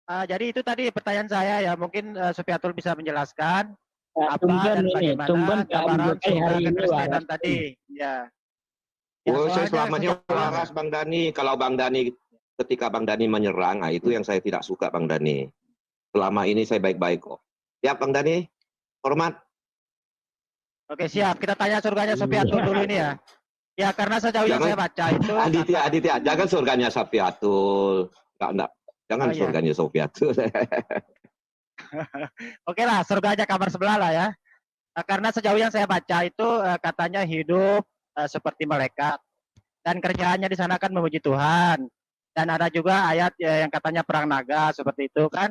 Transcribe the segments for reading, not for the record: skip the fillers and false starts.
Jadi itu tadi pertanyaan saya ya, mungkin Supiatul bisa menjelaskan apa Tumben dan ini, bagaimana tumben gambaran anggota surga hari ini kekristenan waras. tadi. Ya, ya Oh, saya soalnya selamanya waras Bang Dani. Kalau Bang Dani ketika Bang Dani menyerang, nah itu yang saya tidak suka Bang Dani. Selama ini saya baik-baik kok. Siap Bang Dani? Hormat. Oke siap, kita tanya surganya Supiatul dulu ini ya. Ya karena sejauh yang saya baca itu Aditya, jangan surganya Safiatul. Enggak. Jangan iya. surganya Safiatul. Oke lah, surganya kamar sebelah lah ya. Karena sejauh yang saya baca itu katanya hidup seperti malaikat dan kerjaannya di sana kan memuji Tuhan. Dan ada juga ayat yang katanya perang naga seperti itu kan.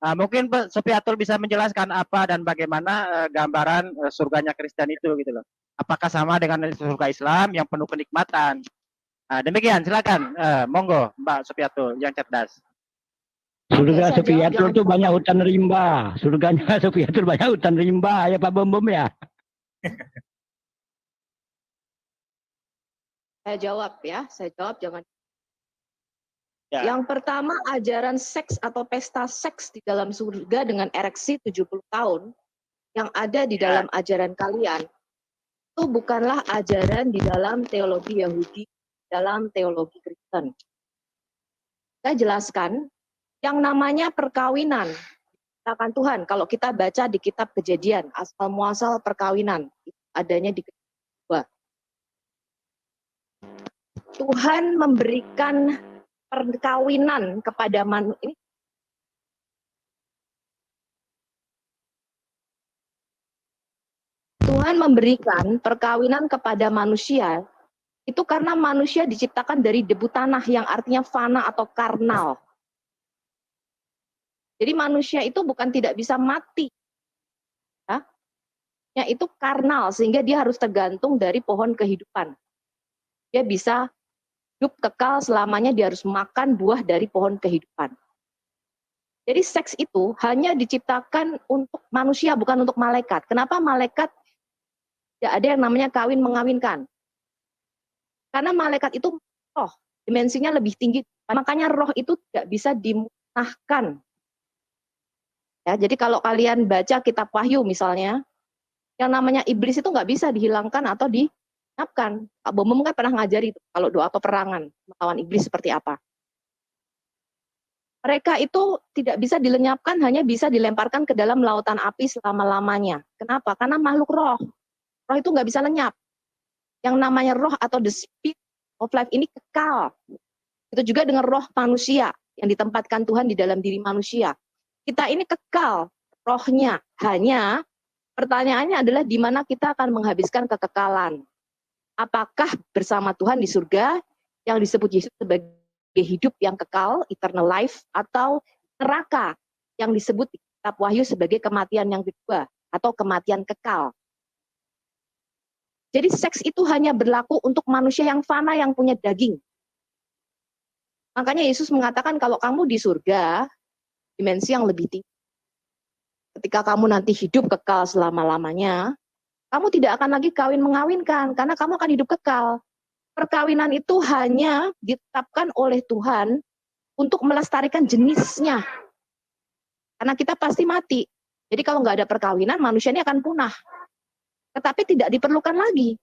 Mungkin Supiatul bisa menjelaskan apa dan bagaimana gambaran surganya Kristen itu gitu loh. Apakah sama dengan surga Islam yang penuh kenikmatan? Demikian, silakan. Monggo, Mbak Supiatul yang cerdas. Surga Supiatul itu banyak hutan rimba. Surganya Supiatul banyak hutan rimba ya Pak Bom ya. Saya jawab ya, jangan. Ya. Yang pertama, ajaran seks atau pesta seks di dalam surga dengan ereksi 70 tahun yang ada di dalam ajaran kalian itu bukanlah ajaran di dalam teologi Yahudi, dalam teologi Kristen. Saya jelaskan yang namanya perkawinan. Katakan Tuhan, kalau kita baca di kitab Kejadian, asal muasal perkawinan adanya di kedua. Tuhan memberikan perkawinan kepada manusia. Tuhan memberikan perkawinan kepada manusia itu karena manusia diciptakan dari debu tanah yang artinya fana atau karnal. Jadi manusia itu bukan tidak bisa mati. Ya, itu karnal sehingga dia harus tergantung dari pohon kehidupan. Dia bisa hidup kekal selamanya, dia harus makan buah dari pohon kehidupan. Jadi seks itu hanya diciptakan untuk manusia, bukan untuk malaikat. Kenapa malaikat tidak ada yang namanya kawin mengawinkan? Karena malaikat itu roh, dimensinya lebih tinggi. Makanya roh itu tidak bisa dimusnahkan. Ya, jadi kalau kalian baca kitab Wahyu misalnya, yang namanya iblis itu nggak bisa dihilangkan atau dilenyapkan. Pak Bomem kan pernah ngajari itu, kalau doa peperangan melawan iblis seperti apa. Mereka itu tidak bisa dilenyapkan, hanya bisa dilemparkan ke dalam lautan api selama-lamanya. Kenapa? Karena makhluk roh. Roh itu nggak bisa lenyap. Yang namanya roh atau the spirit of life ini kekal. Itu juga dengan roh manusia yang ditempatkan Tuhan di dalam diri manusia. Kita ini kekal rohnya, hanya pertanyaannya adalah di mana kita akan menghabiskan kekekalan. Apakah bersama Tuhan di surga yang disebut Yesus sebagai hidup yang kekal, eternal life, atau neraka yang disebut di kitab Wahyu sebagai kematian yang kedua atau kematian kekal. Jadi seks itu hanya berlaku untuk manusia yang fana yang punya daging. Makanya Yesus mengatakan kalau kamu di surga, dimensi yang lebih tinggi. Ketika kamu nanti hidup kekal selama-lamanya, kamu tidak akan lagi kawin mengawinkan, karena kamu akan hidup kekal. Perkawinan itu hanya ditetapkan oleh Tuhan untuk melestarikan jenisnya. Karena kita pasti mati. Jadi kalau nggak ada perkawinan, manusia ini akan punah. Tetapi tidak diperlukan lagi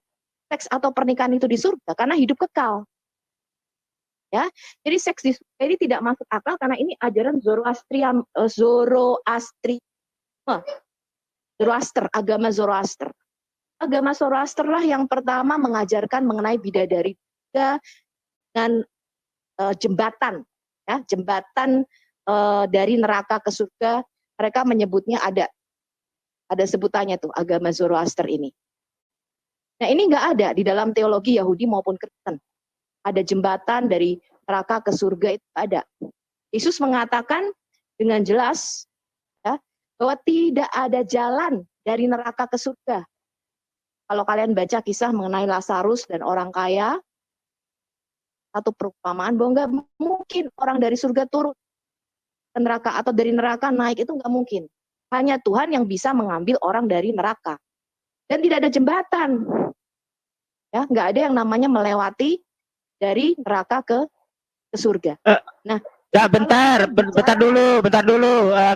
seks atau pernikahan itu di surga, karena hidup kekal. Ya, jadi seks di surga ini tidak masuk akal karena ini ajaran Zoroaster, agama Zoroaster. Agama Zoroaster lah yang pertama mengajarkan mengenai bidadari dan jembatan, ya, jembatan dari neraka ke surga. Mereka menyebutnya ada sebutannya tuh agama Zoroaster ini. Nah ini nggak ada di dalam teologi Yahudi maupun Kristen. Ada jembatan dari neraka ke surga itu ada. Yesus mengatakan dengan jelas ya, bahwa tidak ada jalan dari neraka ke surga. Kalau kalian baca kisah mengenai Lazarus dan orang kaya, satu perumpamaan bahwa nggak mungkin orang dari surga turun ke neraka atau dari neraka naik, itu nggak mungkin. Hanya Tuhan yang bisa mengambil orang dari neraka. Dan tidak ada jembatan. Ya, nggak ada yang namanya melewati dari neraka ke surga. Nah, Ya bentar dulu.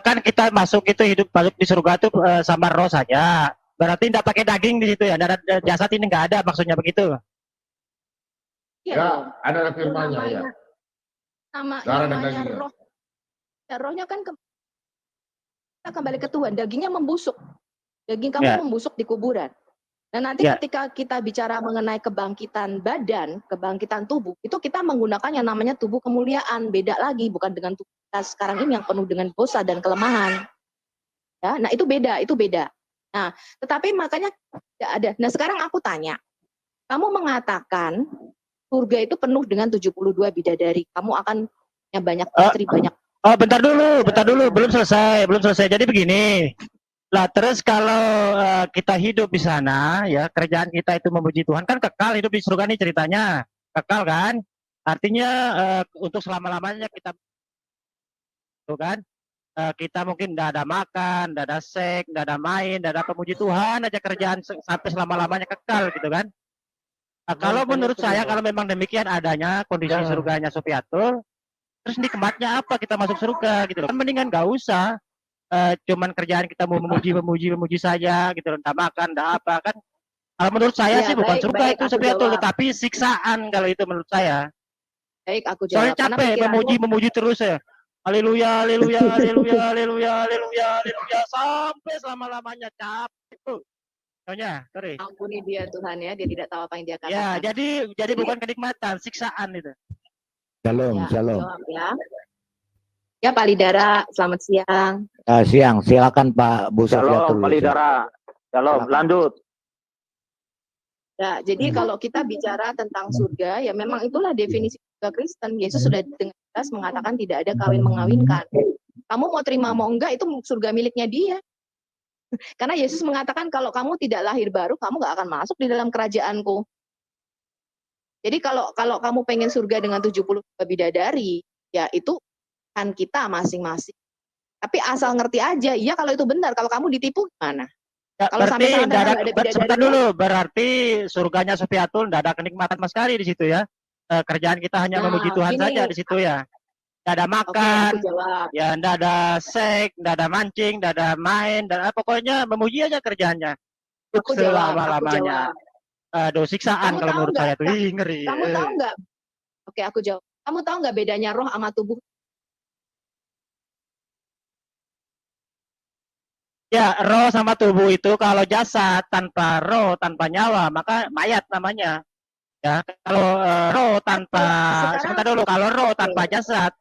Kan kita masuk itu hidup balik di surga tuh sama roh saja. Berarti tidak pakai daging di situ ya, ada jasad ini nggak ada, maksudnya begitu. Iya Ya, dong. ada firmannya ya. Darah dan Namanya dagingnya. roh. Ya, rohnya kan kita kembali ke Tuhan. Dagingnya membusuk. Daging kamu Ya. membusuk di kuburan. Nah, nanti Ya. ketika kita bicara mengenai kebangkitan badan, kebangkitan tubuh, itu kita menggunakan yang namanya tubuh kemuliaan. Beda lagi, bukan dengan tubuh kita sekarang ini yang penuh dengan dosa dan kelemahan. Ya, nah itu beda. Nah, tetapi makanya tidak ada. Nah, sekarang aku tanya, kamu mengatakan surga itu penuh dengan 72 bidadari. Kamu akan punya banyak istri, banyak. Oh, bentar dulu, belum selesai. Jadi begini. Lah terus kalau kita hidup di sana, ya kerjaan kita itu memuji Tuhan, kan kekal hidup di surga nih ceritanya, kekal kan? Artinya untuk selama-lamanya kita, tuh kan? Kita mungkin tidak ada makan, tidak ada seks, tidak ada main, tidak ada pemuji Tuhan aja kerjaan sampai selama-lamanya kekal gitu kan? Nah, kalau menurut saya kalau memang demikian adanya kondisi surganya Sofiatul, terus nikmatnya apa kita masuk surga gitu loh? Kan mendingan gak usah. Cuman kerjaan kita mau memuji saja gitu, entah makan, entah apa kan. Kalau menurut saya Ya, sih bukan baik, surga baik, itu aku Sofiatul, jawab. tetapi siksaan kalau itu menurut saya. Baik, aku Soalnya jawab. Karena capek pikiranmu, memuji terus ya. Haleluya, sampai selama-lamanya capek tuh. Soalnya, sorry. ampuni dia Tuhan ya, dia tidak tahu apa yang dia katakan. Ya, jadi bukan kenikmatan, siksaan itu. Shalom, Ya, shalom. jawab ya. Ya, Pak Lidara, selamat siang. Siang, silakan Pak Bu Sofiatul. Shalom, Pak Lidara. Shalom, lanjut. Ya, jadi kalau kita bicara tentang surga, ya memang itulah definisi surga Kristen. Yesus sudah dengan jelas mengatakan tidak ada kawin mengawinkan. Kamu mau terima mau enggak, itu surga miliknya dia. Karena Yesus mengatakan kalau kamu tidak lahir baru, kamu nggak akan masuk di dalam kerajaanku. Jadi kalau kamu pengen surga dengan 70 bidadari, ya itu kan kita masing-masing. Tapi asal ngerti aja, iya kalau itu benar. Kalau kamu ditipu gimana? Ya, Kalau berarti sampai nggak ada, nggak ada bidadari, sebentar dulu, berarti surganya Sofiatul tidak ada kenikmatan sama sekali di situ ya. Kerjaan kita hanya Nah, memuji Tuhan gini. saja di situ ya. Tidak ada Oke, makan, aku jawab. ya tidak ada seks, tidak ada mancing, tidak ada main, dan pokoknya memuji aja kerjaannya. Aku jawab. Selama-lamanya. Aduh, siksaan Kamu kalau tahu menurut nggak, saya tuh. Ih, ngeri. Kamu tahu nggak? Oke, aku jawab. Kamu tahu nggak bedanya roh sama tubuh? Ya, roh sama tubuh itu kalau jasad tanpa roh, tanpa nyawa, maka mayat namanya. Ya, kalau roh tanpa, Sekarang- sebentar dulu, kalau roh tanpa jasad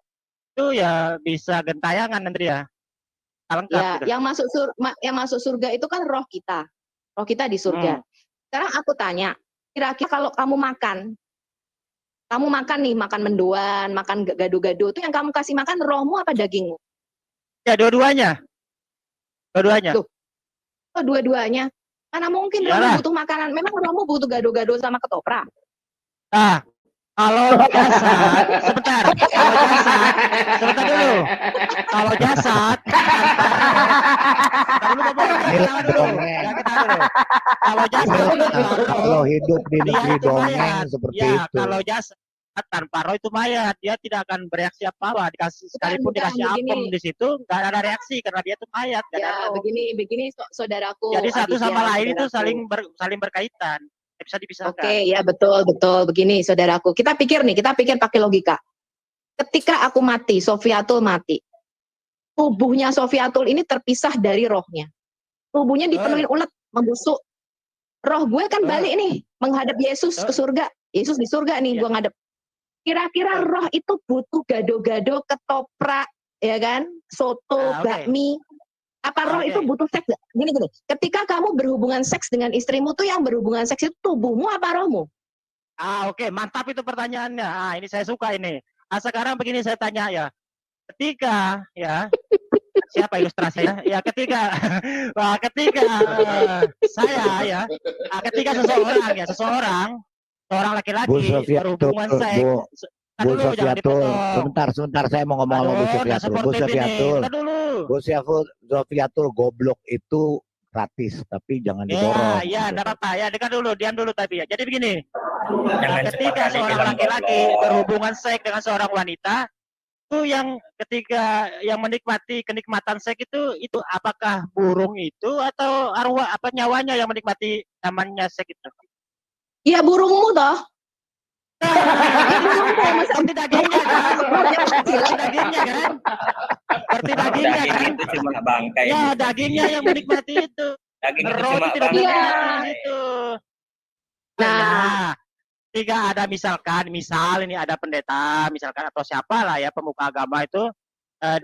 itu ya bisa gentayangan nanti ya. Lengkap Ya, gitu. yang masuk surga itu kan roh kita. Roh kita di surga. Sekarang aku tanya, kira-kira kalau kamu makan nih, makan mendoan, makan gado-gado, itu yang kamu kasih makan rohmu apa dagingmu? Ya, dua-duanya. Loh. Oh, dua-duanya. Mana mungkin rohmu Iyalah. butuh makanan? Memang rohmu butuh gado-gado sama ketoprak. Ah, kalau jasad, sebentar dulu. Kalau jasad, kalau jasad, Kalau hidup di dia negeri itu dongeng mayat. seperti Ya, itu. kalau jasad tanpa roh itu mayat, dia tidak akan bereaksi apa-apa. Sekalipun bukan, dikasih begini. apem di situ, nggak ada reaksi karena dia itu mayat. nggak ada Ya, roh. begini saudaraku. Jadi satu Aditya, sama lain itu saudaraku. saling berkaitan, tidak bisa dipisahkan. Oke, ya betul. Begini, saudaraku. Kita pikir pakai logika. Ketika aku mati, Sofiatul mati. Tubuhnya Sofiatul ini terpisah dari rohnya. Tubuhnya dipenuhi ulet, membusuk. Roh gue kan balik nih, menghadap Yesus ke surga. Yesus di surga nih, gue ngadep. Kira-kira roh itu butuh gado-gado, ketoprak, ya kan? Soto, Oke. bakmi. Apa roh itu butuh seks? Gini. Ketika kamu berhubungan seks dengan istrimu tuh yang berhubungan seks itu tubuhmu apa rohmu? Oke, mantap itu pertanyaannya. Ini saya suka ini. Sekarang begini saya tanya ya. Ketika ya siapa ilustrasinya? Ya ketika saya ya, ketika seseorang laki-laki Bu Sofiatul, berhubungan seks. Bu Sofiatul, sebentar saya mau ngomong sama Bu Sofiatul. Bu Sofiatul, goblok itu gratis, tapi jangan didorong. Ya, enggak apa-apa. Ya, diam dulu tapi ya. Jadi begini. Ketika seorang laki-laki berhubungan seks dengan seorang wanita, itu yang ketika yang menikmati kenikmatan seks itu apakah burung itu atau arwah apa nyawanya yang menikmati namanya seks itu? Iya burungmu toh. Seperti dagingnya kan? Seperti dagingnya kan? Seperti dagingnya kan? Itu cuma bangkai. Ya dagingnya yang menikmati itu. Daging itu Roh cuma tidak bangkai. menikmati itu. Nah, Ketika ada misal ini ada pendeta misalkan atau siapa lah ya pemuka agama itu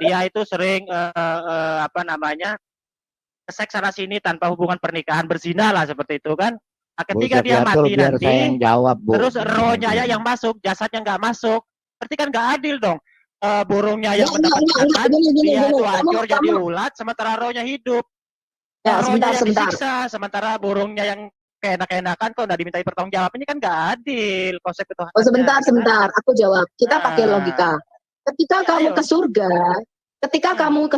dia itu sering apa namanya seks sana sini tanpa hubungan pernikahan berzina lah seperti itu kan. Nah, ketika dia mati nanti jawab, Bu. terus rohnya ya yang masuk jasadnya nggak masuk berarti kan nggak adil dong. Burungnya yang mendapat jasad dia itu hancur jadi ulat sementara rohnya hidup. Ya, Rohnya yang sebentar. disiksa sementara burungnya yang keenak-enakan kok udah dimintai pertanggungjawab ini kan nggak adil konsep itu. Oh sebentar, aku jawab. Kita pakai logika. Ketika kamu ke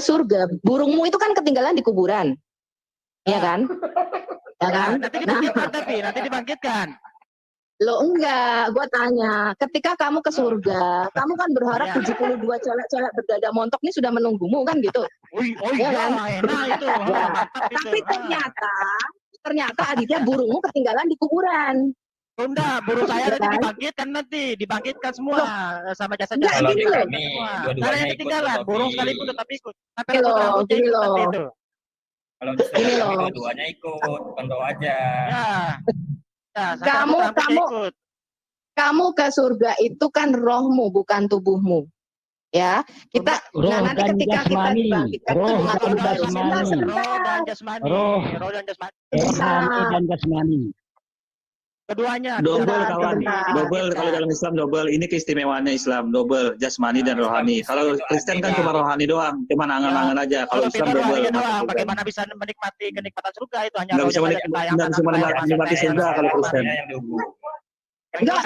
surga, burungmu itu kan ketinggalan di kuburan, ya kan? Ya kan? Nanti dibangkitkan. Lo enggak, gue tanya. Ketika kamu ke surga, kamu kan berharap 72 cewek-cewek berdada montok ini sudah menunggumu kan gitu? Ya kan? Enak itu. Tapi ternyata Aditya burungmu ketinggalan di kuburan. Bunda, burung saya nanti dibangkitkan semua sama jasa-jasa. Kalau di semua. kami, Karena yang ketinggalan, burung sekalipun tetap ikut. Tapi Gini loh. Kalau di kami dua-duanya ikut, bukan kau aja. Kamu ke surga itu kan rohmu bukan tubuhmu. Ya, nanti ketika kita dibangkitkan roh dan jasmani. Keduanya. Double kawan. Double kalau dalam Islam double. Ini keistimewaannya Islam. Double jasmani dan rohani. Kalau Kristen kan cuma rohani doang. Cuma angan-angan aja. Kalau Islam double. Bagaimana bisa menikmati kenikmatan surga itu hanya nggak bisa menikmati surga kalau Kristen. Enggak,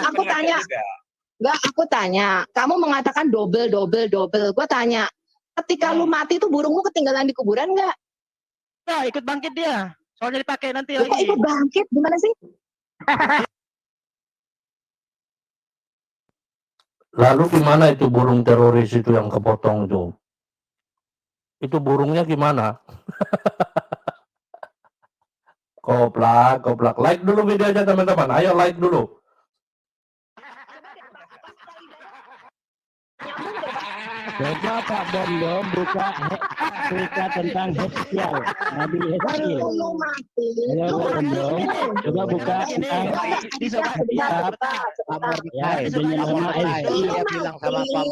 aku tanya. Kamu mengatakan double. Gua tanya. Ketika lu mati itu burungmu ketinggalan di kuburan enggak? Nah, ikut bangkit dia. Soalnya dipakai nanti lagi. Kok ikut bangkit? Gimana sih? Lalu gimana itu burung teroris itu yang kepotong tuh? Itu burungnya gimana? Koplak. Like dulu videonya teman-teman. Ayo like dulu. Coba Pak Bondo buka tentang Hezkiel, Nabi Hezkiel. Ayo Pak Bondo, coba buka tentang kitab dengan nama Hezkiel. Dia bilang sama Pak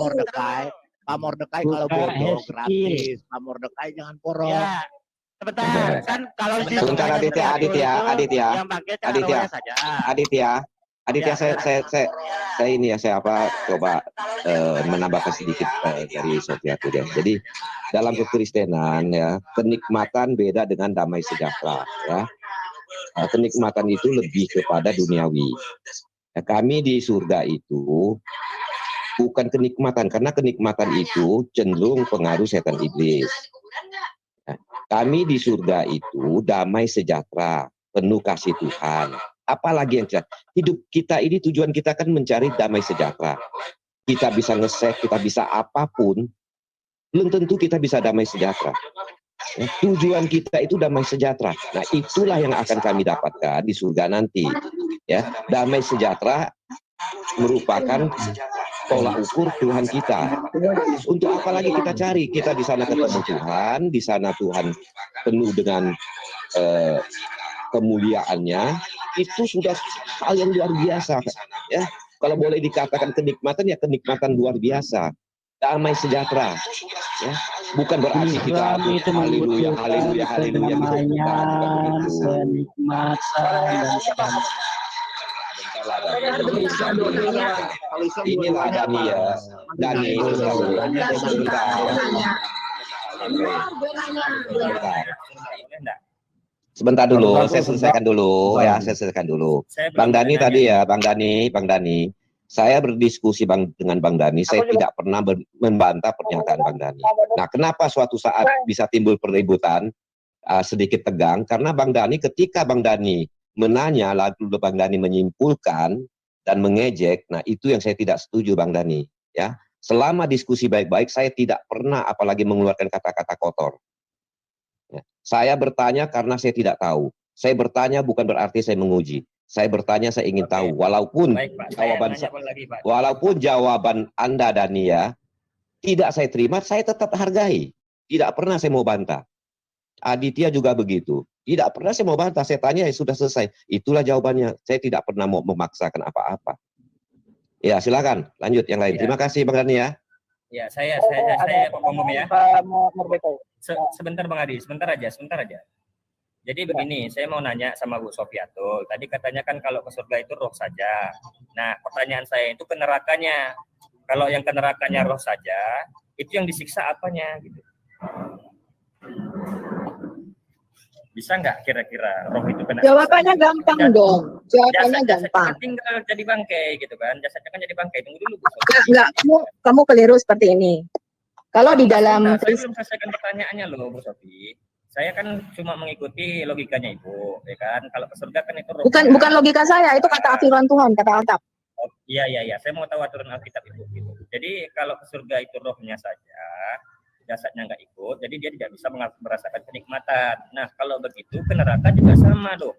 Mordekai kalau bodoh gratis. Pak Mordekai jangan poros. Ya. Sebentar, kan kalau sebentar Aditya, saya ini ya saya coba menambahkan sedikit dari Sofiatul ya. Jadi dalam kekristenan ya kenikmatan beda dengan damai sejahtera ya. Kenikmatan itu lebih kepada duniawi. Ya, kami di surga itu bukan kenikmatan karena kenikmatan itu cenderung pengaruh setan iblis. Ya, kami di surga itu damai sejahtera, penuh kasih Tuhan. Apalagi yang hidup kita ini tujuan kita kan mencari damai sejahtera. Kita bisa nge-save, kita bisa apapun, belum tentu kita bisa damai sejahtera. Ya, tujuan kita itu damai sejahtera. Nah, itulah yang akan kami dapatkan di surga nanti. Ya, damai sejahtera merupakan tolak ukur Tuhan kita. Untuk apa lagi kita cari? Kita di sana ketemu Tuhan, di sana Tuhan penuh dengan kemuliaannya, itu sudah hal yang luar biasa ya. Kalau boleh dikatakan kenikmatan ya kenikmatan luar biasa, damai sejahtera ya. Bukan berarti kita haleluya inilah Dani Sebentar dulu, saya selesaikan dulu. Bang Dani tadi ya, Bang Dani. Saya berdiskusi dengan Bang Dani, saya tidak pernah membantah pernyataan Bang Dani. Nah, kenapa suatu saat bisa timbul peributan, sedikit tegang? Karena Bang Dani, ketika Bang Dani menanya, lalu Bang Dani menyimpulkan dan mengejek, nah itu yang saya tidak setuju Bang Dani. Ya, Selama diskusi baik-baik, saya tidak pernah apalagi mengeluarkan kata-kata kotor. Ya. Saya bertanya karena saya tidak tahu. Saya bertanya bukan berarti saya menguji. Saya bertanya, saya ingin tahu. Walaupun jawaban Anda dan Nia tidak saya terima, saya tetap hargai. Tidak pernah saya mau bantah. Aditya juga begitu. Tidak pernah saya mau bantah. Saya tanya, ya sudah selesai. Itulah jawabannya. Saya tidak pernah mau memaksakan apa-apa. Ya, silakan lanjut yang lain. Ya. Terima kasih Bang Dani ya. Ya, saya ngomong ya. Sebentar Bang Adi, sebentar aja. Jadi begini, saya mau nanya sama Bu Sofiatul. Tadi katanya kan kalau ke surga itu roh saja. Nah, pertanyaan saya itu ke nerakanya. Kalau yang ke nerakanya roh saja, itu yang disiksa apanya gitu. Bisa nggak kira-kira roh itu kena? Jawabannya gampang dong. Jawabannya gampang. Tinggal jadi bangkai gitu kan. Jasanya kan jadi bangkai. Tunggu dulu Bu. Enggak, kamu keliru seperti ini. Kalau di dalam saya belum selesaikan pertanyaannya loh Bu Sofi. Saya kan cuma mengikuti logikanya Ibu, ya kan? Kalau ke surga kan itu roh. Bukan logika saya, itu kata firman Tuhan, kata Alkitab. Oh, iya. Saya mau tahu aturan Alkitab itu gitu. Jadi kalau ke surga itu rohnya saja, jasadnya nggak ikut, jadi dia tidak bisa merasakan kenikmatan. Nah, kalau begitu ke neraka juga sama loh.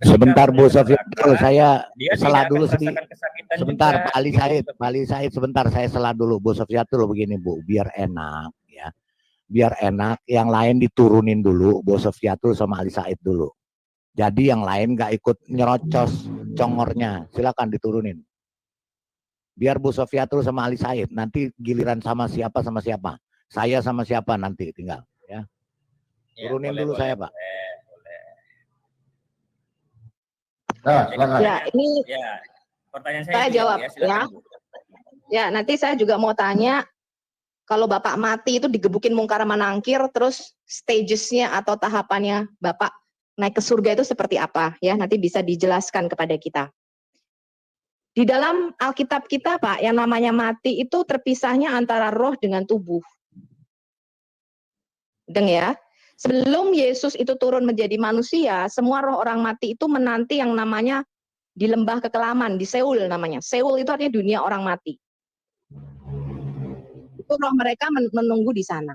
Sebentar Bu Sofiatul, saya salah dulu sedikit. Sebentar Pak Ali Said, sebentar saya salah dulu Bu Sofiatul. Begini Bu, biar enak ya. Biar enak, yang lain diturunin dulu, Bu Sofiatul sama Ali Said dulu. Jadi yang lain nggak ikut nyerocos congornya, silakan diturunin. Biar Bu Sofiatul sama Ali Said, nanti giliran sama siapa. Saya sama siapa nanti tinggal ya. Turunin dulu saya Pak. Nah, silakan. Ya, ini pertanyaan saya jawab ya. Ya, nanti saya juga mau tanya, kalau Bapak mati itu digebukin mungkar manangkir, terus stagesnya atau tahapannya Bapak naik ke surga itu seperti apa ya? Nanti bisa dijelaskan kepada kita. Di dalam Alkitab kita Pak, yang namanya mati itu terpisahnya antara roh dengan tubuh. Ya, sebelum Yesus itu turun menjadi manusia, semua roh orang mati itu menanti yang namanya di lembah kekelaman, di Seul namanya. Seul itu artinya dunia orang mati. Itu roh mereka menunggu di sana.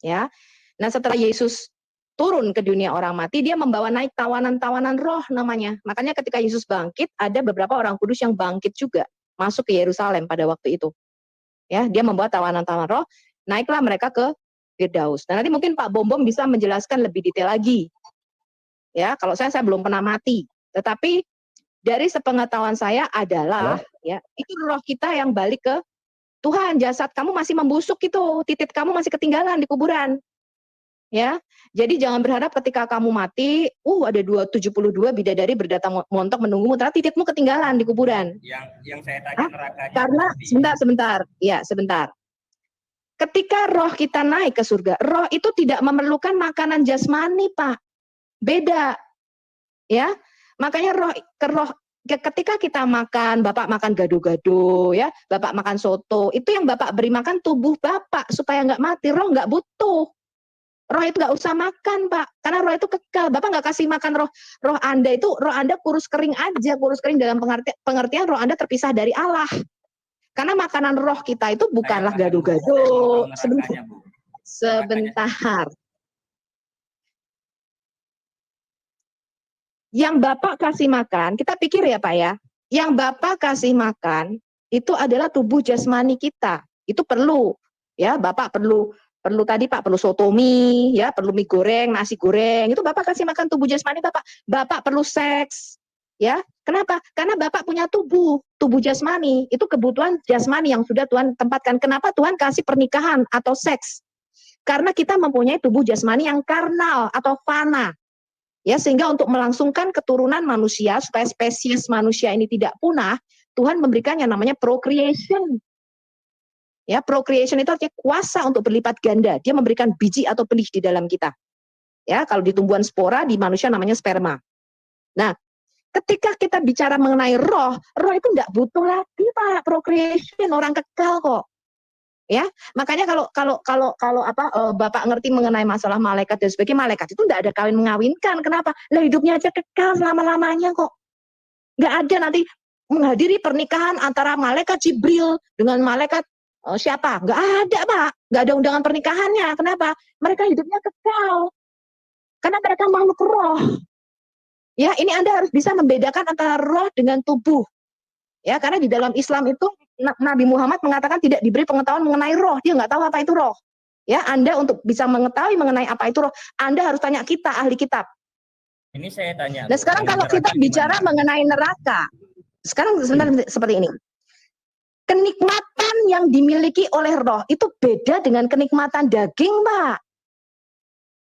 Ya. Nah, setelah Yesus turun ke dunia orang mati, dia membawa naik tawanan-tawanan roh namanya. Makanya ketika Yesus bangkit, ada beberapa orang kudus yang bangkit juga masuk ke Yerusalem pada waktu itu. Ya, dia membawa tawanan-tawanan roh, naiklah mereka ke Firdaus. Nah, nanti mungkin Pak Bombom bisa menjelaskan lebih detail lagi. Ya, kalau saya belum pernah mati. Tetapi dari sepengetahuan saya adalah ya, itu roh kita yang balik ke Tuhan. Jasad kamu masih membusuk itu, titik kamu masih ketinggalan di kuburan. Ya. Jadi jangan berharap ketika kamu mati, ada 72 bidadari berdatang montok menunggumu, ternyata titikmu ketinggalan di kuburan. Yang saya tanya nerakanya. Karena sebentar. Ya, sebentar. Ketika roh kita naik ke surga, roh itu tidak memerlukan makanan jasmani, Pak. Beda. Ya. Makanya roh ketika kita makan, Bapak makan gado-gado, ya, Bapak makan soto, itu yang Bapak beri makan tubuh Bapak supaya nggak mati. Roh nggak butuh. Roh itu nggak usah makan, Pak, karena roh itu kekal. Bapak nggak kasih makan roh Anda itu, roh Anda kurus kering aja, kurus kering dalam pengertian roh Anda terpisah dari Allah. Karena makanan roh kita itu bukanlah gado-gado. Sebentar. Yang Bapak kasih makan, kita pikir ya Pak ya, yang Bapak kasih makan itu adalah tubuh jasmani kita. Itu perlu, ya Bapak perlu tadi Pak, perlu soto mie, ya perlu mie goreng, nasi goreng, itu Bapak kasih makan tubuh jasmani Bapak. Bapak perlu seks, ya kenapa? Karena Bapak punya tubuh jasmani, itu kebutuhan jasmani yang sudah Tuhan tempatkan. Kenapa Tuhan kasih pernikahan atau seks? Karena kita mempunyai tubuh jasmani yang karnal atau fana. Ya, sehingga untuk melangsungkan keturunan manusia supaya spesies manusia ini tidak punah, Tuhan memberikan yang namanya procreation. Ya, procreation itu artinya kuasa untuk berlipat ganda. Dia memberikan biji atau benih di dalam kita. Ya, kalau di tumbuhan spora, di manusia namanya sperma. Nah, ketika kita bicara mengenai roh itu enggak butuh lagi Pak procreation, orang kekal kok. Ya, makanya kalau Bapak ngerti mengenai masalah malaikat dan sebagainya, malaikat itu enggak ada kawin mengawinkan. Kenapa? Lah hidupnya aja kekal selama-lamanya kok. Enggak ada nanti menghadiri pernikahan antara malaikat Jibril dengan malaikat siapa? Nggak ada, Pak. Nggak ada undangan pernikahannya. Kenapa? Mereka hidupnya kekal. Karena mereka makhluk roh. Ya, ini Anda harus bisa membedakan antara roh dengan tubuh. Ya, karena di dalam Islam itu Nabi Muhammad mengatakan tidak diberi pengetahuan mengenai roh. Dia nggak tahu apa itu roh. Ya, Anda untuk bisa mengetahui mengenai apa itu roh, Anda harus tanya kita, ahli kitab. Ini saya tanya. Nah, sekarang kalau kita bicara mengenai neraka, sekarang sebenarnya seperti ini. Kenikmatan yang dimiliki oleh roh itu beda dengan kenikmatan daging, Pak.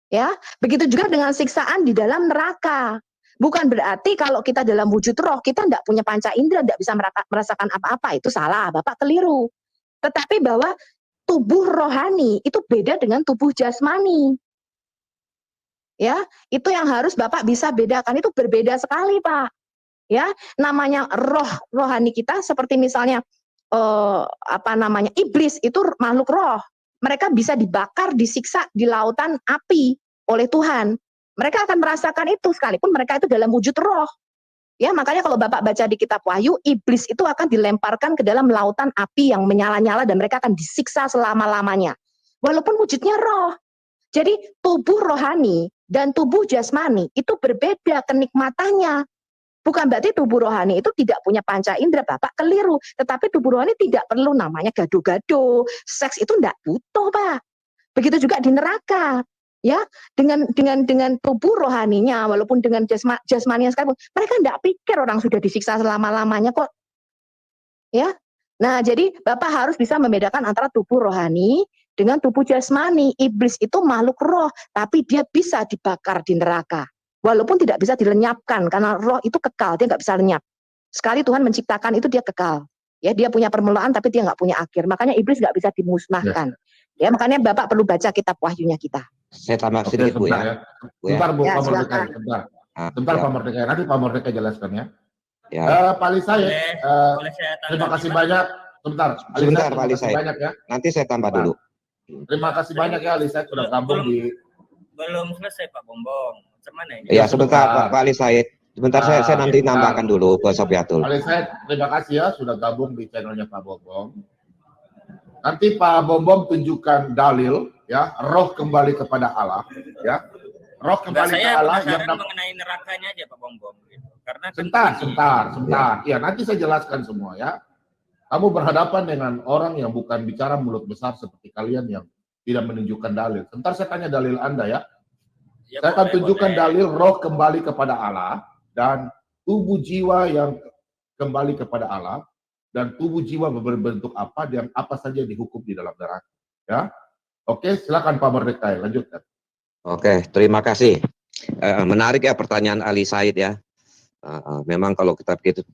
Ya, begitu juga dengan siksaan di dalam neraka. Bukan berarti kalau kita dalam wujud roh, kita tidak punya panca indera, tidak bisa merasakan apa-apa. Itu salah, Bapak keliru. Tetapi bahwa tubuh rohani itu beda dengan tubuh jasmani. Ya, itu yang harus Bapak bisa bedakan. Itu berbeda sekali, Pak. Ya, namanya rohani kita seperti misalnya iblis itu makhluk roh. Mereka bisa dibakar, disiksa di lautan api oleh Tuhan. Mereka akan merasakan itu sekalipun mereka itu dalam wujud roh. Ya, makanya kalau Bapak baca di kitab Wahyu, iblis itu akan dilemparkan ke dalam lautan api yang menyala-nyala dan mereka akan disiksa selama-lamanya. Walaupun wujudnya roh. Jadi tubuh rohani dan tubuh jasmani itu berbeda kenikmatannya. Bukan berarti tubuh rohani itu tidak punya panca indera, Bapak keliru. Tetapi tubuh rohani tidak perlu namanya gado-gado. Seks itu tidak butuh, Pak. Begitu juga di neraka. Ya, dengan tubuh rohaninya, walaupun dengan jasmaninya sekalipun, mereka tidak pikir orang sudah disiksa selama-lamanya kok. Ya, nah jadi Bapak harus bisa membedakan antara tubuh rohani dengan tubuh jasmani. Iblis itu makhluk roh, tapi dia bisa dibakar di neraka. Walaupun tidak bisa dilenyapkan, karena roh itu kekal, dia nggak bisa lenyap. Sekali Tuhan menciptakan itu dia kekal. Ya, dia punya permulaan, tapi dia nggak punya akhir. Makanya iblis nggak bisa dimusnahkan. Ya, makanya Bapak perlu baca kitab Wahyunya kita. Saya tambah sedikit, Bu ya. Sebentar, Bu, Ya, Pak Mordeka. Sebentar, ya. Pak Mordeka. Nanti Pak Mordeka jelaskan ya. Ya. Pak Ali Said, terima kasih banyak. Sebentar, Pak Ali Said. Banyak ya. Nanti saya tambah dulu. Terima kasih banyak ya Ali Said sudah gabung di. Belum selesai Pak Bombong. Macam mana ini? Ya, sebentar Pak Ali Said. Sebentar saya nanti nambahkan dulu ke Sofiatul. Ali Said, terima kasih ya sudah gabung di channelnya Pak Bombong. Nanti Pak Bombong tunjukkan dalil ya, roh kembali kepada Allah ya. Roh kembali ke Allah yang mengenai nerakanya aja Pak Bombong gitu. Karena sebentar. Ya, nanti saya jelaskan semua ya. Kamu berhadapan dengan orang yang bukan bicara mulut besar seperti kalian yang tidak menunjukkan dalil. Sebentar saya tanya dalil Anda ya. Ya, saya akan tunjukkan dalil roh kembali kepada Allah dan tubuh jiwa yang kembali kepada Allah dan tubuh jiwa berbentuk apa dan apa saja dihukum di dalam neraka. Ya, oke, silakan Pak Mordeka, lanjutkan. Oke, terima kasih. Menarik ya pertanyaan Ali Said ya. Memang kalau kita pikir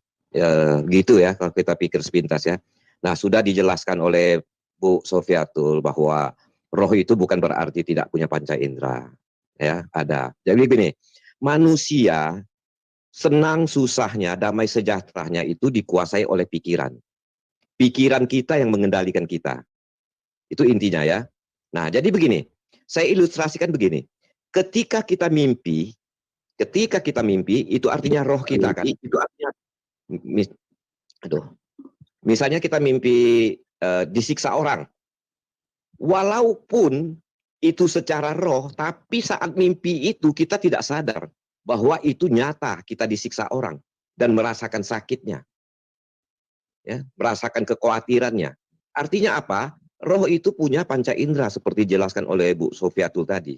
gitu ya, kalau kita pikir sepintas ya. Nah, sudah dijelaskan oleh Bu Sofiatul bahwa roh itu bukan berarti tidak punya panca indera. Ya, ada. Jadi begini, manusia senang susahnya, damai sejahteranya itu dikuasai oleh pikiran. Pikiran kita yang mengendalikan kita. Itu intinya ya. Nah, jadi begini, saya ilustrasikan begini. Ketika kita mimpi itu artinya roh kita kan. Itu artinya misalnya kita mimpi disiksa orang. Walaupun itu secara roh, tapi saat mimpi itu kita tidak sadar bahwa itu nyata kita disiksa orang dan merasakan sakitnya, ya, merasakan kekhawatirannya. Artinya apa? Roh itu punya panca indera seperti dijelaskan oleh Bu Sofiatul tadi.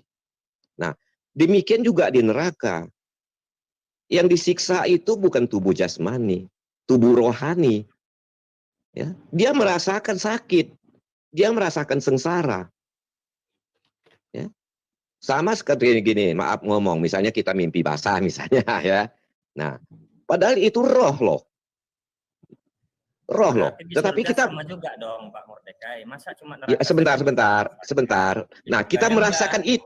Nah, demikian juga di neraka. Yang disiksa itu bukan tubuh jasmani, tubuh rohani. Ya, dia merasakan sakit, dia merasakan sengsara. Ya. Sama seperti gini, maaf ngomong, misalnya kita mimpi basah misalnya ya. Nah, padahal itu roh loh. Roh loh. Tetapi kita sama juga dong Pak Mordekai. Masa cuma ya, sebentar. Nah, kita merasakan itu.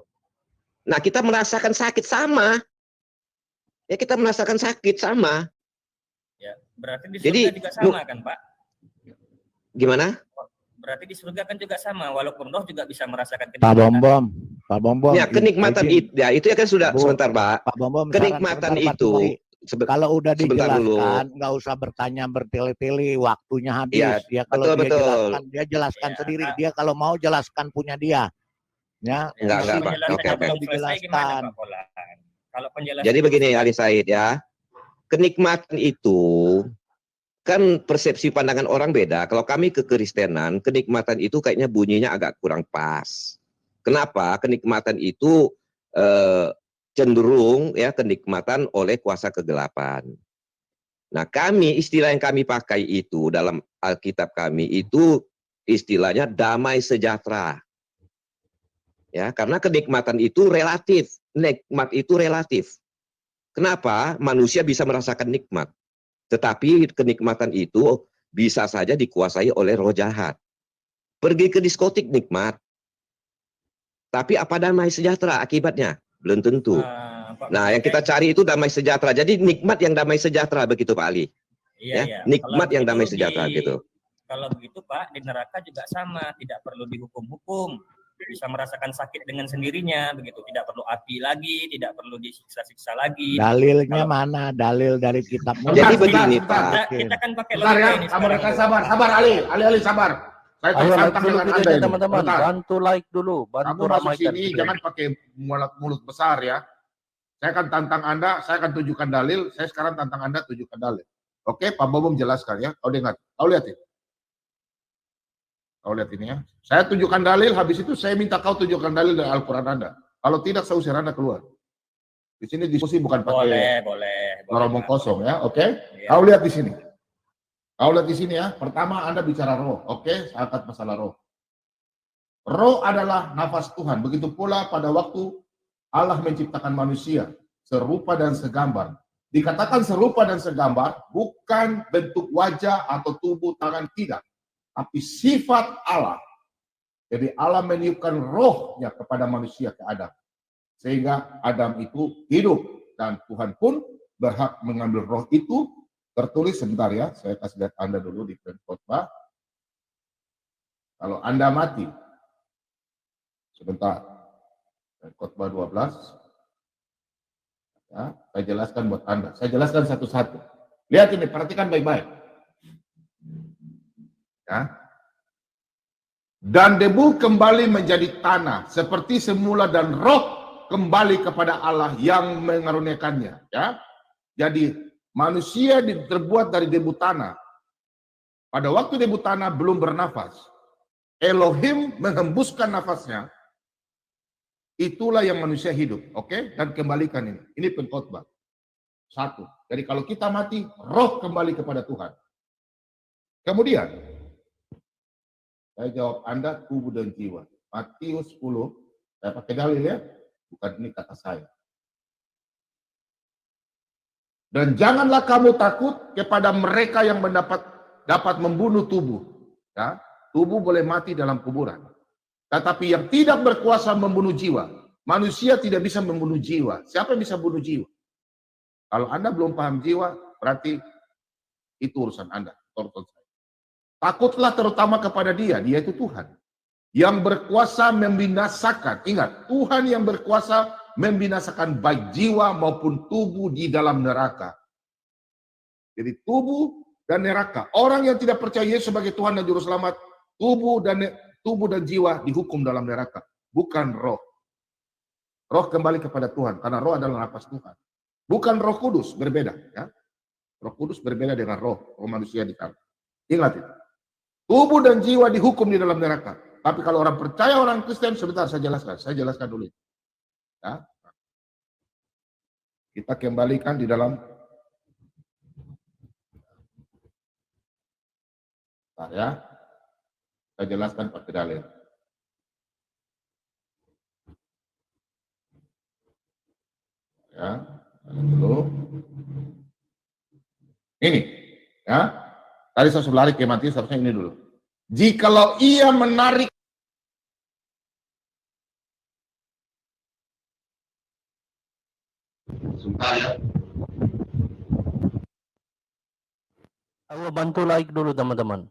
Nah, kita merasakan sakit sama. Ya, kita merasakan sakit sama. Ya, berarti di surga juga sama kan, Pak? Gimana? Berarti di surga kan juga sama, walaupun roh juga bisa merasakan kenikmatan. Pak Bombom. Ya, kenikmatan itu, ya itu ya kan sudah sebentar, Pak. Pak Bombom, kenikmatan itu, kalau udah sebentar dulu. dijelaskan, nggak usah bertanya bertele-tele, waktunya habis. Iya, Ya kalau betul, dia betul. jelaskan, dia jelaskan sendiri. Dia kalau mau jelaskan punya dia. Ya, Enggak, Pak. Penjelasannya Oke, oke. belum selesai gimana, dijelaskan. Pak Polan? Kalau penjelasannya Jadi begini belum Ali Said ya, kenikmatan itu kan persepsi pandangan orang beda. Kalau kami kekristenan, kenikmatan itu kayaknya bunyinya agak kurang pas. Kenapa? Kenikmatan itu cenderung ya kenikmatan oleh kuasa kegelapan. Nah, istilah yang kami pakai itu dalam Alkitab kami itu istilahnya damai sejahtera. Ya, karena kenikmatan itu relatif. Nikmat itu relatif. Kenapa? Manusia bisa merasakan nikmat. Tetapi kenikmatan itu bisa saja dikuasai oleh roh jahat. Pergi ke diskotik nikmat. Tapi apa damai sejahtera akibatnya? Belum tentu. Nah, yang kita cari itu damai sejahtera. Jadi nikmat yang damai sejahtera begitu Pak Ali. Iya, Ya, nikmat yang damai sejahtera gitu. Kalau begitu Pak, di neraka juga sama, tidak perlu dihukum-hukum. Bisa merasakan sakit dengan sendirinya, begitu. Tidak perlu api lagi, tidak perlu disiksa-siksa lagi. Dalilnya mana? Dalil dari kitabnya. Jadi begini Pak. Kita kan pakai Bentar ya, ini kamu sekarang. sabar Ali sabar. Saya Ayo like tantang dulu dengan Anda videonya ini. teman-teman. Bentar. Bantu like dulu, bantu Kamu masuk ramaikan sini video. jangan pakai mulut besar ya. Saya akan tantang Anda, saya akan tunjukkan dalil. Saya sekarang tantang Anda tunjukkan dalil. Oke, Pak Bobom jelaskan ya. Kau dengar, kau lihat ini. Kau lihat ini ya. Saya tunjukkan dalil, habis itu saya minta kau tunjukkan dalil dari Al-Quran Anda. Kalau tidak, saya usir Anda keluar. Di sini diskusi bukan pakai ngomong kosong ya, oke? Ya. Kau lihat di sini. Kau lihat di sini ya. Pertama Anda bicara roh, oke? Saya angkat masalah roh. Roh adalah nafas Tuhan. Begitu pula pada waktu Allah menciptakan manusia serupa dan segambar. Dikatakan serupa dan segambar bukan bentuk wajah atau tubuh tangan, tidak. Tapi sifat Allah. Jadi Allah meniupkan rohnya kepada manusia, ke Adam. Sehingga Adam itu hidup. Dan Tuhan pun berhak mengambil roh itu. Tertulis sebentar ya. Saya kasih lihat Anda dulu di khotbah. Kalau Anda mati. Sebentar. Khotbah 12. Ya, saya jelaskan buat Anda. Saya jelaskan satu-satu. Lihat ini, perhatikan baik-baik. Ya. Dan debu kembali menjadi tanah seperti semula dan roh kembali kepada Allah yang mengaruniakannya. Ya. Jadi manusia terbuat dari debu tanah. Pada waktu debu tanah belum bernafas, Elohim menghembuskan nafasnya. Itulah yang manusia hidup, oke? Dan kembalikan ini. Ini pengkhotbah. Satu. Jadi kalau kita mati, roh kembali kepada Tuhan. Kemudian saya jawab Anda tubuh dan jiwa. Matius 10, saya pakai dalil ya, bukan ini kata saya. Dan janganlah kamu takut kepada mereka yang dapat membunuh tubuh. Ya, tubuh boleh mati dalam kuburan. Tetapi yang tidak berkuasa membunuh jiwa. Manusia tidak bisa membunuh jiwa. Siapa yang bisa bunuh jiwa? Kalau Anda belum paham jiwa, berarti itu urusan Anda, urusan saya. Takutlah terutama kepada Dia itu Tuhan. Yang berkuasa membinasakan. Ingat, Tuhan yang berkuasa membinasakan baik jiwa maupun tubuh di dalam neraka. Jadi tubuh dan neraka. Orang yang tidak percaya Yesus sebagai Tuhan dan Juru Selamat, tubuh dan jiwa dihukum dalam neraka. Bukan roh. Roh kembali kepada Tuhan. Karena roh adalah nafas Tuhan. Bukan Roh Kudus, berbeda. Ya. Roh Kudus berbeda dengan roh manusia di sana. Ingat itu. Tubuh dan jiwa dihukum di dalam neraka. Tapi kalau orang percaya, orang Kristen, sebentar saya jelaskan dulu. Ya. Kita kembalikan di dalam ya. Saya jelaskan pakai dalil. Ya, dulu. Ini, ya. Tadi saya sudah lari ke Matius, harusnya ini dulu. Jikalau ia menarik Ayo bantu like dulu teman-teman.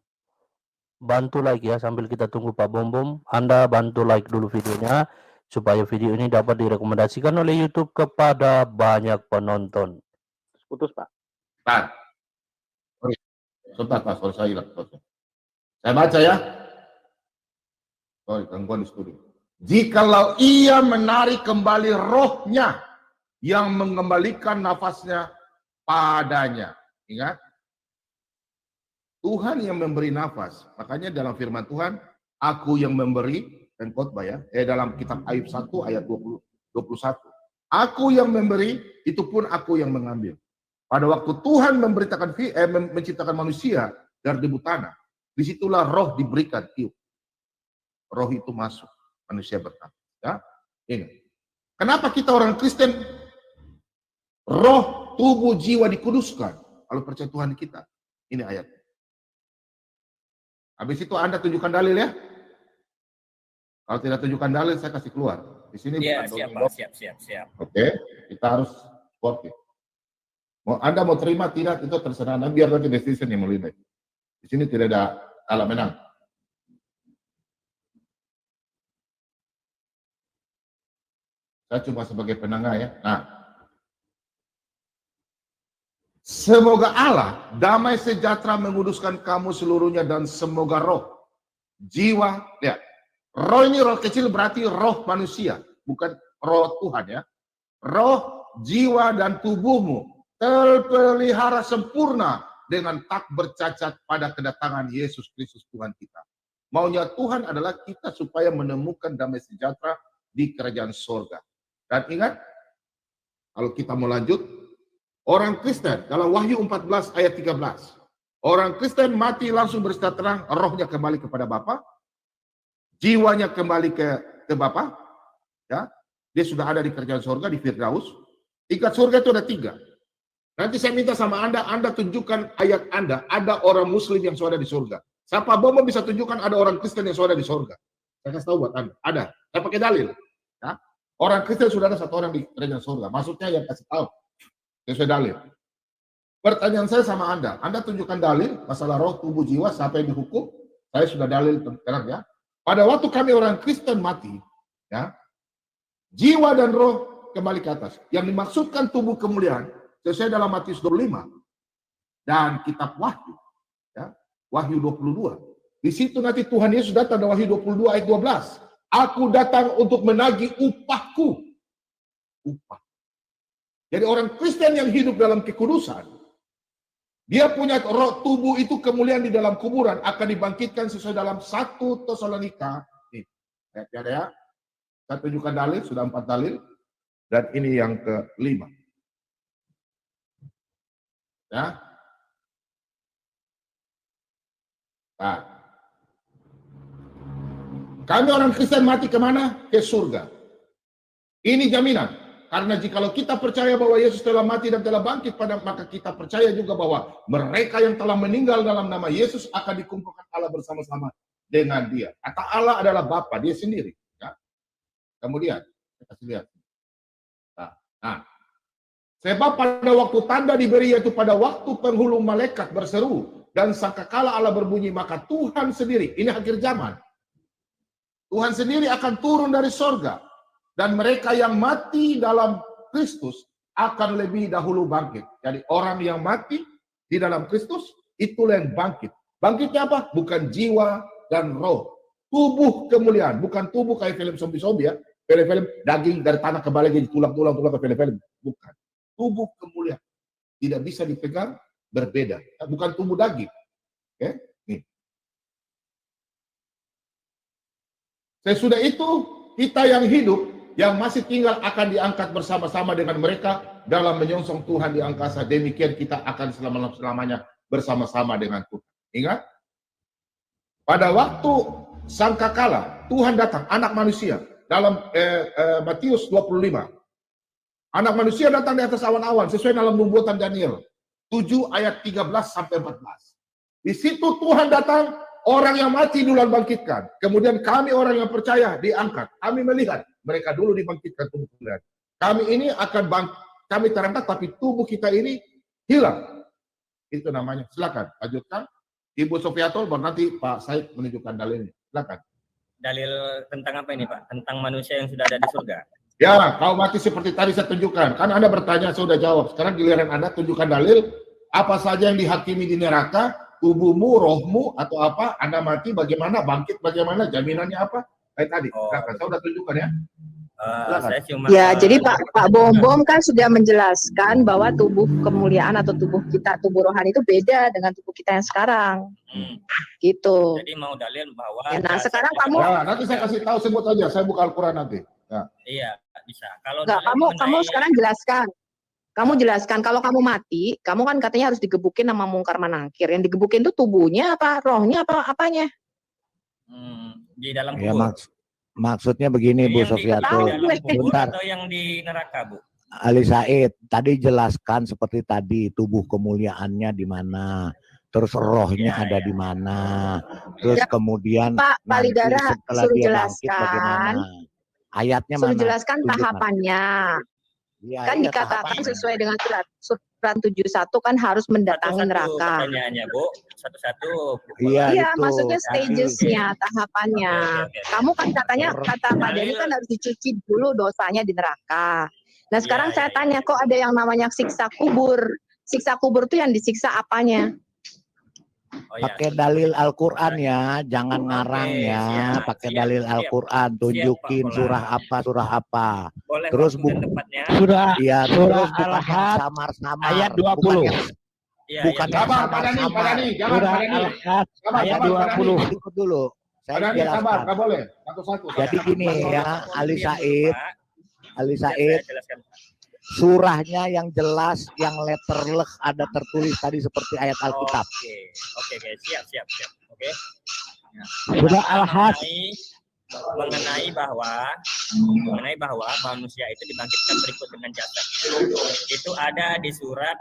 Bantu like ya sambil kita tunggu Pak Bom. Anda bantu like dulu videonya supaya video ini dapat direkomendasikan oleh YouTube kepada banyak penonton. Putus, Pak. Pak. Sebentar, Pak. Sorry, saya hilang. Saya baca ya. Sorry, gangguan di studio. Jikalau ia menarik kembali rohnya yang mengembalikan nafasnya padanya. Ingat, Tuhan yang memberi nafas. Makanya dalam firman Tuhan, aku yang memberi, dan khotbah ya, dalam kitab Ayub 1 ayat 21. Aku yang memberi, itu pun aku yang mengambil. Pada waktu Tuhan menciptakan manusia dari debu tanah, disitulah roh diberikan. Roh itu masuk, manusia berkata. Ya, ini. Kenapa kita orang Kristen roh, tubuh, jiwa dikuduskan? Kalau percaya Tuhan kita. Ini ayatnya. Habis itu Anda tunjukkan dalil ya. Kalau tidak tunjukkan dalil, saya kasih keluar. Di sini ya, siap. Oke, kita harus work it. Anda mau terima tidak itu terserah Anda, biar nanti decision yang menilai. Di sini tidak ada kalah menang. Saya cuma sebagai penengah ya. Nah, semoga Allah damai sejahtera menguduskan kamu seluruhnya dan semoga roh, jiwa, lihat. Roh ini roh kecil berarti roh manusia, bukan roh Tuhan ya. Roh, jiwa dan tubuhmu terpelihara sempurna dengan tak bercacat pada kedatangan Yesus Kristus Tuhan kita. Maunya Tuhan adalah kita supaya menemukan damai sejahtera di kerajaan sorga. Dan ingat, kalau kita mau lanjut, orang Kristen dalam Wahyu 14 ayat 13, orang Kristen mati langsung berserta terang, rohnya kembali kepada Bapa, jiwanya kembali ke Bapa, ya, dia sudah ada di kerajaan sorga, di Firdaus. Tingkat surga itu ada 3. Nanti saya minta sama Anda tunjukkan ayat Anda, ada orang Muslim yang sudah di surga. Siapa Bomo bisa tunjukkan ada orang Kristen yang sudah di surga? Saya kasih tahu buat Anda, ada. Saya pakai dalil. Ya. Orang Kristen sudah ada 1 orang di kerajaan surga. Maksudnya yang kasih tahu. Sesuai dalil. Pertanyaan saya sama Anda tunjukkan dalil masalah roh, tubuh, jiwa sampai dihukum. Saya sudah dalil terang ya. Pada waktu kami orang Kristen mati, ya, jiwa dan roh kembali ke atas. Yang dimaksudkan tubuh kemuliaan sesuai dalam Matius 25 dan kitab Wahyu, ya, Wahyu 22. Di situ nanti Tuhan Yesus datang dalam Wahyu 22 ayat 12. Aku datang untuk menagih upahku. Upah. Jadi orang Kristen yang hidup dalam kekudusan, dia punya roh, tubuh itu kemuliaan di dalam kuburan akan dibangkitkan sesuai dalam 1 Tesalonika. Nih, ya, ya. Saya tunjukkan dalil, sudah 4 dalil, dan ini yang ke-5. Ya. Nah. Kami orang Kristen mati kemana? Ke surga. Ini jaminan. Karena jikalau kita percaya bahwa Yesus telah mati dan telah bangkit, maka kita percaya juga bahwa mereka yang telah meninggal dalam nama Yesus akan dikumpulkan Allah bersama-sama dengan dia. Kata Allah adalah Bapa, dia sendiri. Ya. Kemudian, kita kasih lihat. Nah. Sebab pada waktu tanda diberi, yaitu pada waktu penghulu malaikat berseru dan sangkakala Allah berbunyi, maka Tuhan sendiri, ini akhir zaman, Tuhan sendiri akan turun dari sorga, dan mereka yang mati dalam Kristus akan lebih dahulu bangkit. Jadi orang yang mati di dalam Kristus, itulah yang bangkit. Bangkitnya apa? Bukan jiwa dan roh. Tubuh kemuliaan, bukan tubuh kayak film zombie-zombie ya. Film-film daging dari tanah kembali jadi tulang-tulang ke film-film. Bukan. Tubuh kemuliaan tidak bisa dipegang, berbeda, bukan tubuh daging. Oke, nih. Sesudah itu kita yang hidup, yang masih tinggal akan diangkat bersama-sama dengan mereka dalam menyongsong Tuhan di angkasa. Demikian kita akan selama-lamanya bersama-sama dengan Tuhan. Ingat, pada waktu sangkakala Tuhan datang, anak manusia dalam Matius 25. Anak manusia datang di atas awan-awan sesuai dalam nubuatan Daniel 7 ayat 13 sampai 14. Di situ Tuhan datang, orang yang mati duluan bangkitkan. Kemudian kami orang yang percaya diangkat. Kami melihat mereka dulu dibangkitkan tubuh kemuliaan. Kami ini akan kami terangkat tapi tubuh kita ini hilang. Itu namanya. Silakan lanjutkan. Ibu Sofiatul, baru nanti Pak Said menunjukkan dalilnya. Silakan. Dalil tentang apa ini Pak? Tentang manusia yang sudah ada di surga. Ya, kau mati seperti tadi saya tunjukkan. Kan Anda bertanya, saya sudah jawab. Sekarang giliran Anda tunjukkan dalil apa saja yang dihakimi di neraka, tubuhmu, rohmu, atau apa, Anda mati bagaimana, bangkit bagaimana, jaminannya apa? Kayak tadi. Saya sudah tunjukkan ya. Saya cuma, ya, jadi Pak Bom kan sudah menjelaskan bahwa tubuh kemuliaan atau tubuh kita, tubuh rohani itu beda dengan tubuh kita yang sekarang. Gitu. Jadi mau dalil bahwa ya, nah sekarang kamu nanti saya kasih tahu, sebut aja, saya buka Al-Quran nanti. Ya. Iya, bisa. Kalau kamu sekarang jelaskan. Kamu jelaskan kalau kamu mati, kamu kan katanya harus digebukin sama mungkar manakir. Yang digebukin itu tubuhnya apa, rohnya apa, apanya? Di dalam kubur. Maksudnya begini Bu Sofiatul, bentar. Atau yang di neraka, Bu? Ali Said, tadi jelaskan seperti tadi, tubuh kemuliaannya di mana, terus rohnya ada di mana, terus kemudian Pak Palidara suruh jelaskan, ayatnya suruh mana? Jelaskan tahapannya. Ya, kan dikatakan sesuai dengan surat 71 kan harus mendatangi neraka. Pertanyaannya, Bu, satu-satu. Iya, maksudnya stagesnya, tahapannya. Kamu kan katanya, kata Pak Denny kan harus dicuci dulu dosanya di neraka. Nah sekarang saya tanya, kok ada yang namanya siksa kubur? Siksa kubur itu yang disiksa apanya? Pakai dalil Al-Quran ya, jangan ngarang ya, pakai dalil Al-Quran, tunjukin surah apa. Boleh, terus surah Al-Ahad samar-samar ayat 20. Bukan Pak Dani, surah Al-Ahad ayat 20. Ikut dulu. Saya jelaskan. Sabar, boleh. Satu-satu. Jadi gini ya, Ali Said, surahnya yang jelas, yang letterlek ada tertulis tadi seperti ayat Alkitab. Oke, siap. Oke. Surah Al-Ahad mengenai bahwa manusia itu dibangkitkan berikut dengan jasad. Itu ada di surat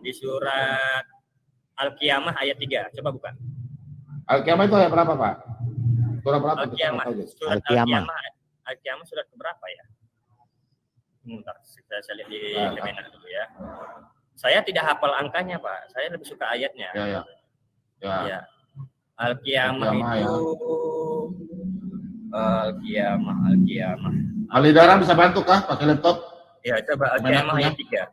Di surat Al-Qiyamah ayat 3. Coba buka. Al-Qiyamah itu ayat berapa, Pak? Surah berapa? Surat Al-Qiyamah surat keberapa ya? Bentar, saya lihat di Kemenak dulu ya. Saya tidak hafal angkanya, Pak. Saya lebih suka ayatnya. Ya. Al-Qiyamah itu Al-Qiyamah. Alidara bisa bantu kah pakai laptop? Ya, coba Al-Qiyamah ayat 3.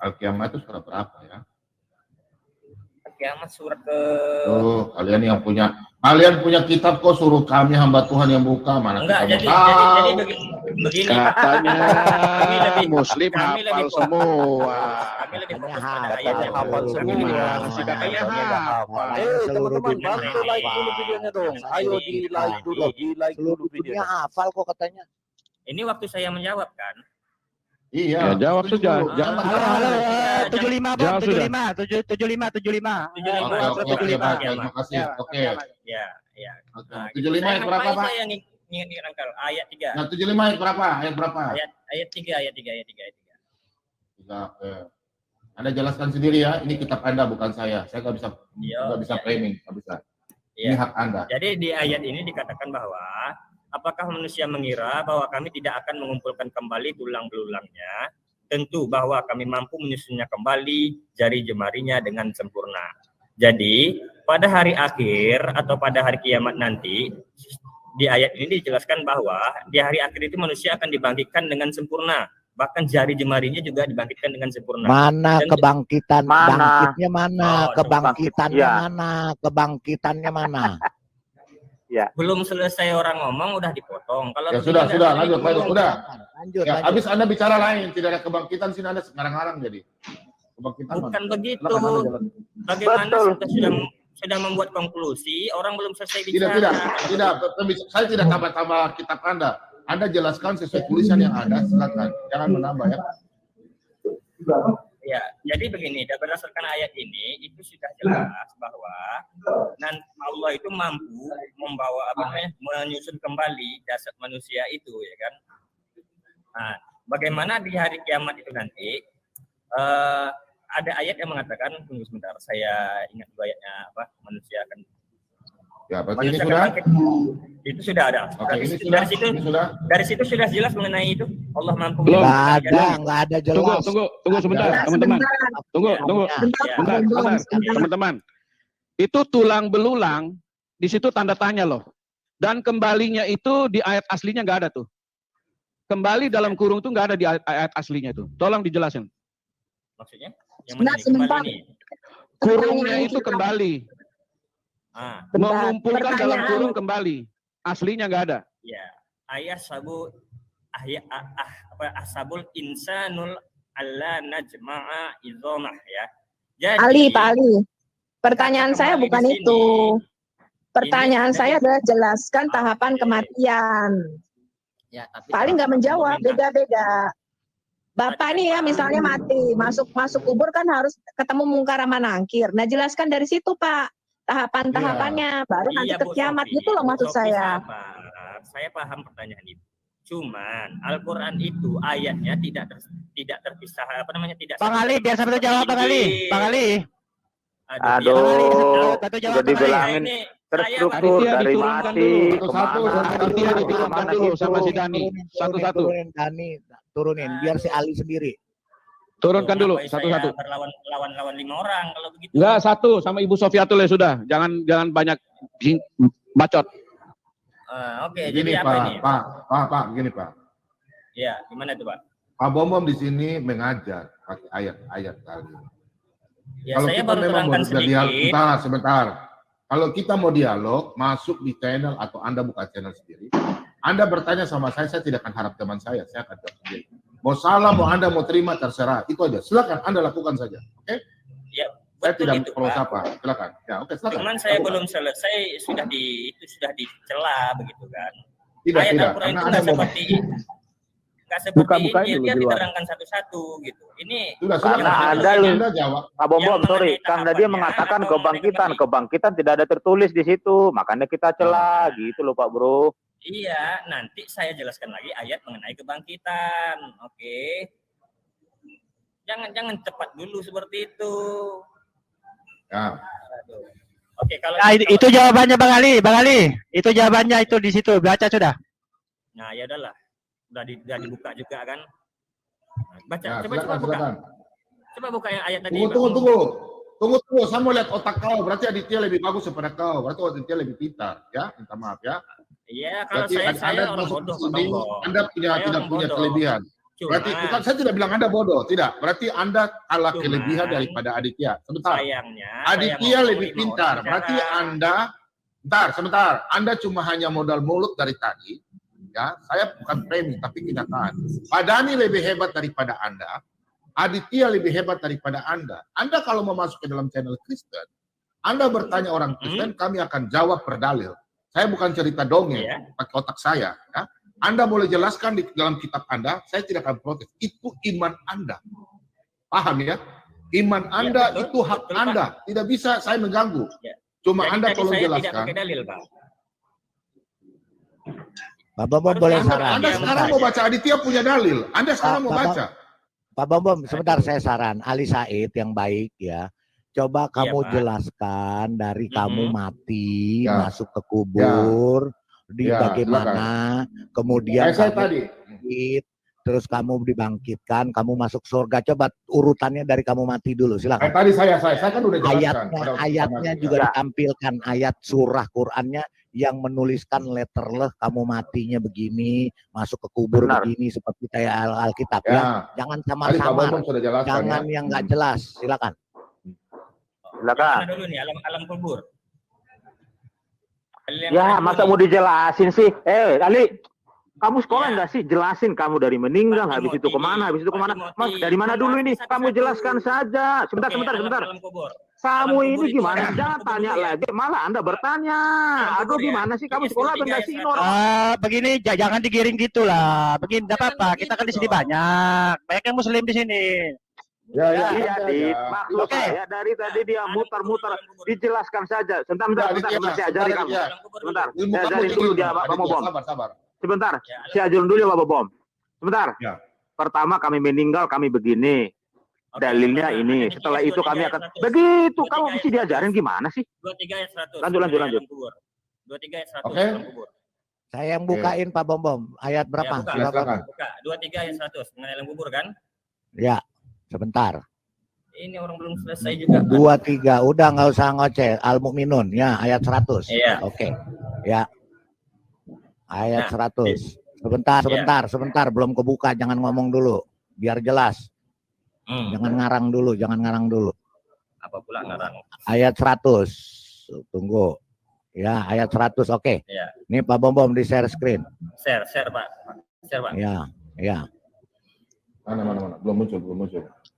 Al-Qiyamah itu surat berapa ya? Al-Qiyamah surat ke... Kalian punya kitab kok, suruh kami hamba Tuhan yang buka, mana? Enggak, jadi begini katanya Muslim hafal semua. Kami lebih fokus pada ayatnya. Hafal semua. Katanya hafal. Teman-teman, bantu like dulu videonya dong. Ayo di like dulu videonya. Hafal kok katanya. Ini waktu saya menjawab kan? Iya. Ya, jawab sudah. Halo, 75 Bang, 75. Terima kasih. Oke. Ya. 75 ayat berapa, Pak? Saya ingin dirangkal ayat 3. Nah, 75 ayat berapa? Ayat 3. Anda jelaskan sendiri ya, ini kitab Anda bukan saya. Saya nggak bisa framing, nggak bisa. Ini hak Anda. Jadi di ayat ini dikatakan bahwa apakah manusia mengira bahwa kami tidak akan mengumpulkan kembali tulang belulangnya? Tentu bahwa kami mampu menyusunnya kembali jari jemarinya dengan sempurna. Jadi pada hari akhir atau pada hari kiamat nanti, di ayat ini dijelaskan bahwa di hari akhir itu manusia akan dibangkitkan dengan sempurna. Bahkan jari jemarinya juga dibangkitkan dengan sempurna. Mana kebangkitan? Bangkitnya mana? Kebangkitannya mana? Ya. Belum selesai orang ngomong udah dipotong. Kalau ya sudah, lanjut. Lanjut. Habis Anda bicara lain, tidak ada kebangkitan sini, Anda sekarang jadi. Kebangkitan bukan mana? Begitu. Bagaimana sudah membuat konklusi, orang belum selesai bicara. Tidak. Saya tidak tambah-tambah kitab Anda. Anda jelaskan sesuai tulisan yang ada, silakan. Jangan menambah ya. Ya, jadi begini, berdasarkan ayat ini itu sudah jelas bahwa Allah itu mampu membawa menyusun kembali jasad manusia itu, ya kan? Nah, bagaimana di hari kiamat itu nanti ada ayat yang mengatakan, tunggu sebentar, saya ingat dua ayatnya apa? Manusia akan ini sudah? Itu sudah ada. Dari situ sudah jelas mengenai itu. Allah mampu. Nggak ada jelas. Tunggu sebentar, teman-teman. Tunggu. Teman-teman. Itu tulang belulang, di situ tanda tanya loh. Dan kembalinya itu di ayat aslinya nggak ada tuh. Kembali dalam kurung tuh nggak ada di ayat aslinya itu. Tolong dijelasin. Maksudnya? Yang mana nih? Sebentar. Kembali nih. Kurungnya itu kembali. Mengumpulkan dalam Pertanyaan. kurung kembali. Aslinya nggak ada. Ya, asabul insanul alla najma'a idzamah ya. Jadi, Ali, Pak Ali. Pertanyaan saya bukan itu. Pertanyaan saya adalah jelaskan tahapan kematian. Ya, tapi Pak Ali nggak menjawab, beda-beda. Bapak nih ya misalnya mati, masuk kubur kan harus ketemu mungkar sama nangkir. Nah jelaskan dari situ Pak, tahapan-tahapannya, baru nanti ke kiamat gitu loh maksud saya. Saya paham pertanyaan itu. Cuman Al-Quran itu ayatnya tidak terpisah, apa namanya, tidak. Bang Ali, biar sampai jawab Bang Ali. Bang Ali. Aduh, udah dibilangin terstruktur dari mati Aditya diturunkan dulu sama si Dani. Satu-satu. Turunin, biar si Ali sendiri. Turunkan dulu satu-satu. Berlawan 5 orang kalau begitu. Enggak, satu sama Ibu Sofiatul ya sudah. Jangan banyak bacot. Oke, Gini jadi apa ini? Pak, gini Pak. Ya, gimana itu Pak? Pak Bom di sini mengajar pakai ayat-ayat tadi. Ya, Kalau saya kita baru memang mau terangkan sedikit. sebentar. Kalau kita mau dialog, masuk di channel atau Anda buka channel sendiri. Anda bertanya sama saya tidak akan harap teman saya akan jawab sendiri. Mau salah, mau Anda mau terima, terserah. Itu aja. Silakan Anda lakukan saja. Oke? Ya, saya tidak itu, pro Pak. siapa. Silakan. Ya, oke, silakan. Cuman saya belum selesai, sudah dicela begitu kan. Tidak. Al-Quran itu nggak seperti ini, dia diterangkan satu-satu gitu. Ini karena Anda jawab. Pak Bom, sorry, karena dia mengatakan kebangkitan tidak ada tertulis di situ, makanya kita celah gitu loh Pak Bro. Iya, nanti saya jelaskan lagi ayat mengenai kebangkitan. Oke. Jangan cepat dulu seperti itu. Ya. Oke, kalau itu jawabannya Bang Ali. Itu jawabannya itu di situ. Baca sudah. Nah, ya udahlah. Udah dibuka juga kan. Baca, Ya, coba silakan, buka. silakan. Coba buka yang ayat tadi. Tunggu. Saya mau lihat otak kau. Berarti Aditya lebih bagus daripada kau. Berarti Aditya lebih pintar. Ya, minta maaf ya. Iya, kalau berarti saya orang masuk bodoh. sini, Anda tidak punya kelebihan. Berarti bukan, saya tidak bilang Anda bodoh, tidak. Berarti Anda kalah kelebihan daripada Aditya. Sebentar. Sayangnya, Aditya lebih pintar. Berarti Anda, sebentar. Anda cuma hanya modal mulut dari tadi. Ya, saya bukan premi tapi kenyataan. Pak Dani lebih hebat daripada Anda. Aditya lebih hebat daripada Anda. Anda kalau mau masuk ke dalam channel Kristen, Anda bertanya orang Kristen, kami akan jawab berdalil. Saya bukan cerita dongeng, pakai otak saya. Ya. Anda boleh jelaskan di dalam kitab Anda, saya tidak akan protes. Itu iman Anda. Paham ya? Iman Anda itu hak Anda. Tidak bisa saya mengganggu. Cuma jadi Anda tolong jelaskan. Dalil, Bang. Pak Bom boleh saran. Anda sekarang mau baca, Aditya punya dalil. Anda sekarang mau baca. Pak Bom, sebentar saya saran. Ali Said yang baik ya. Coba kamu jelaskan dari kamu mati, masuk ke kubur, di bagaimana, kemudian kamu bangkit, terus kamu dibangkitkan, kamu masuk surga. Coba urutannya dari kamu mati dulu, silakan. Tadi saya kan udah jelaskan. Ayatnya juga ditampilkan, ayat surah Qur'annya yang menuliskan letter kamu matinya begini, masuk ke kubur begini, seperti kayak Alkitab ya. Jangan samar-samar, jangan yang nggak jelas, silakan. Silakan. Mana dulu nih alam kubur. Ya, masa mau dijelasin sih? Ali, kamu sekolah nggak sih? Jelasin kamu dari meninggal, habis itu kemana, Mas, dari mana dulu ini? Kamu jelaskan saja. Sebentar. Kamu ini gimana? Jangan tanya lagi, malah Anda bertanya. Aduh, gimana sih? Kamu sekolah enggak sih? Begini, jangan digiring gitulah. Begini, tidak apa-apa. Kita kan di sini banyak yang Muslim di sini. Ya, maksud saya dari tadi dia muter-muter, dijelaskan saja. Sebentar, saya ajari kamu. Sebentar, saya ajarin dulu dia Pak Bom. Sebentar, saya ajarin dulu ya Pak Bom. Sebentar. Pertama kami meninggal, kami begini. Dalilnya ini. Setelah itu kami akan begitu. Kamu mesti diajarin gimana sih? 23 ayat 100. Lanjut. 23 ayat 100. Oke. Saya yang bukain Pak Bom. Ayat berapa? Ya, buka. 23 ayat 100 mengenai alam kubur kan? Ya, sebentar. Ini orang belum selesai juga. 23, udah nggak usah ngoceh. Al-Mu'minun, ya ayat 100. Iya. Oke. Ya. Ayat Nah, 100. Sebentar, belum kebuka, jangan ngomong dulu, biar jelas. Jangan ngarang dulu. Apa pula ngarang? Ayat 100. Tunggu. Ya, ayat 100. Oke. Ya. Ini Pak Bom di share screen. Share Pak. Share Pak. Ya. Mana. Belum muncul.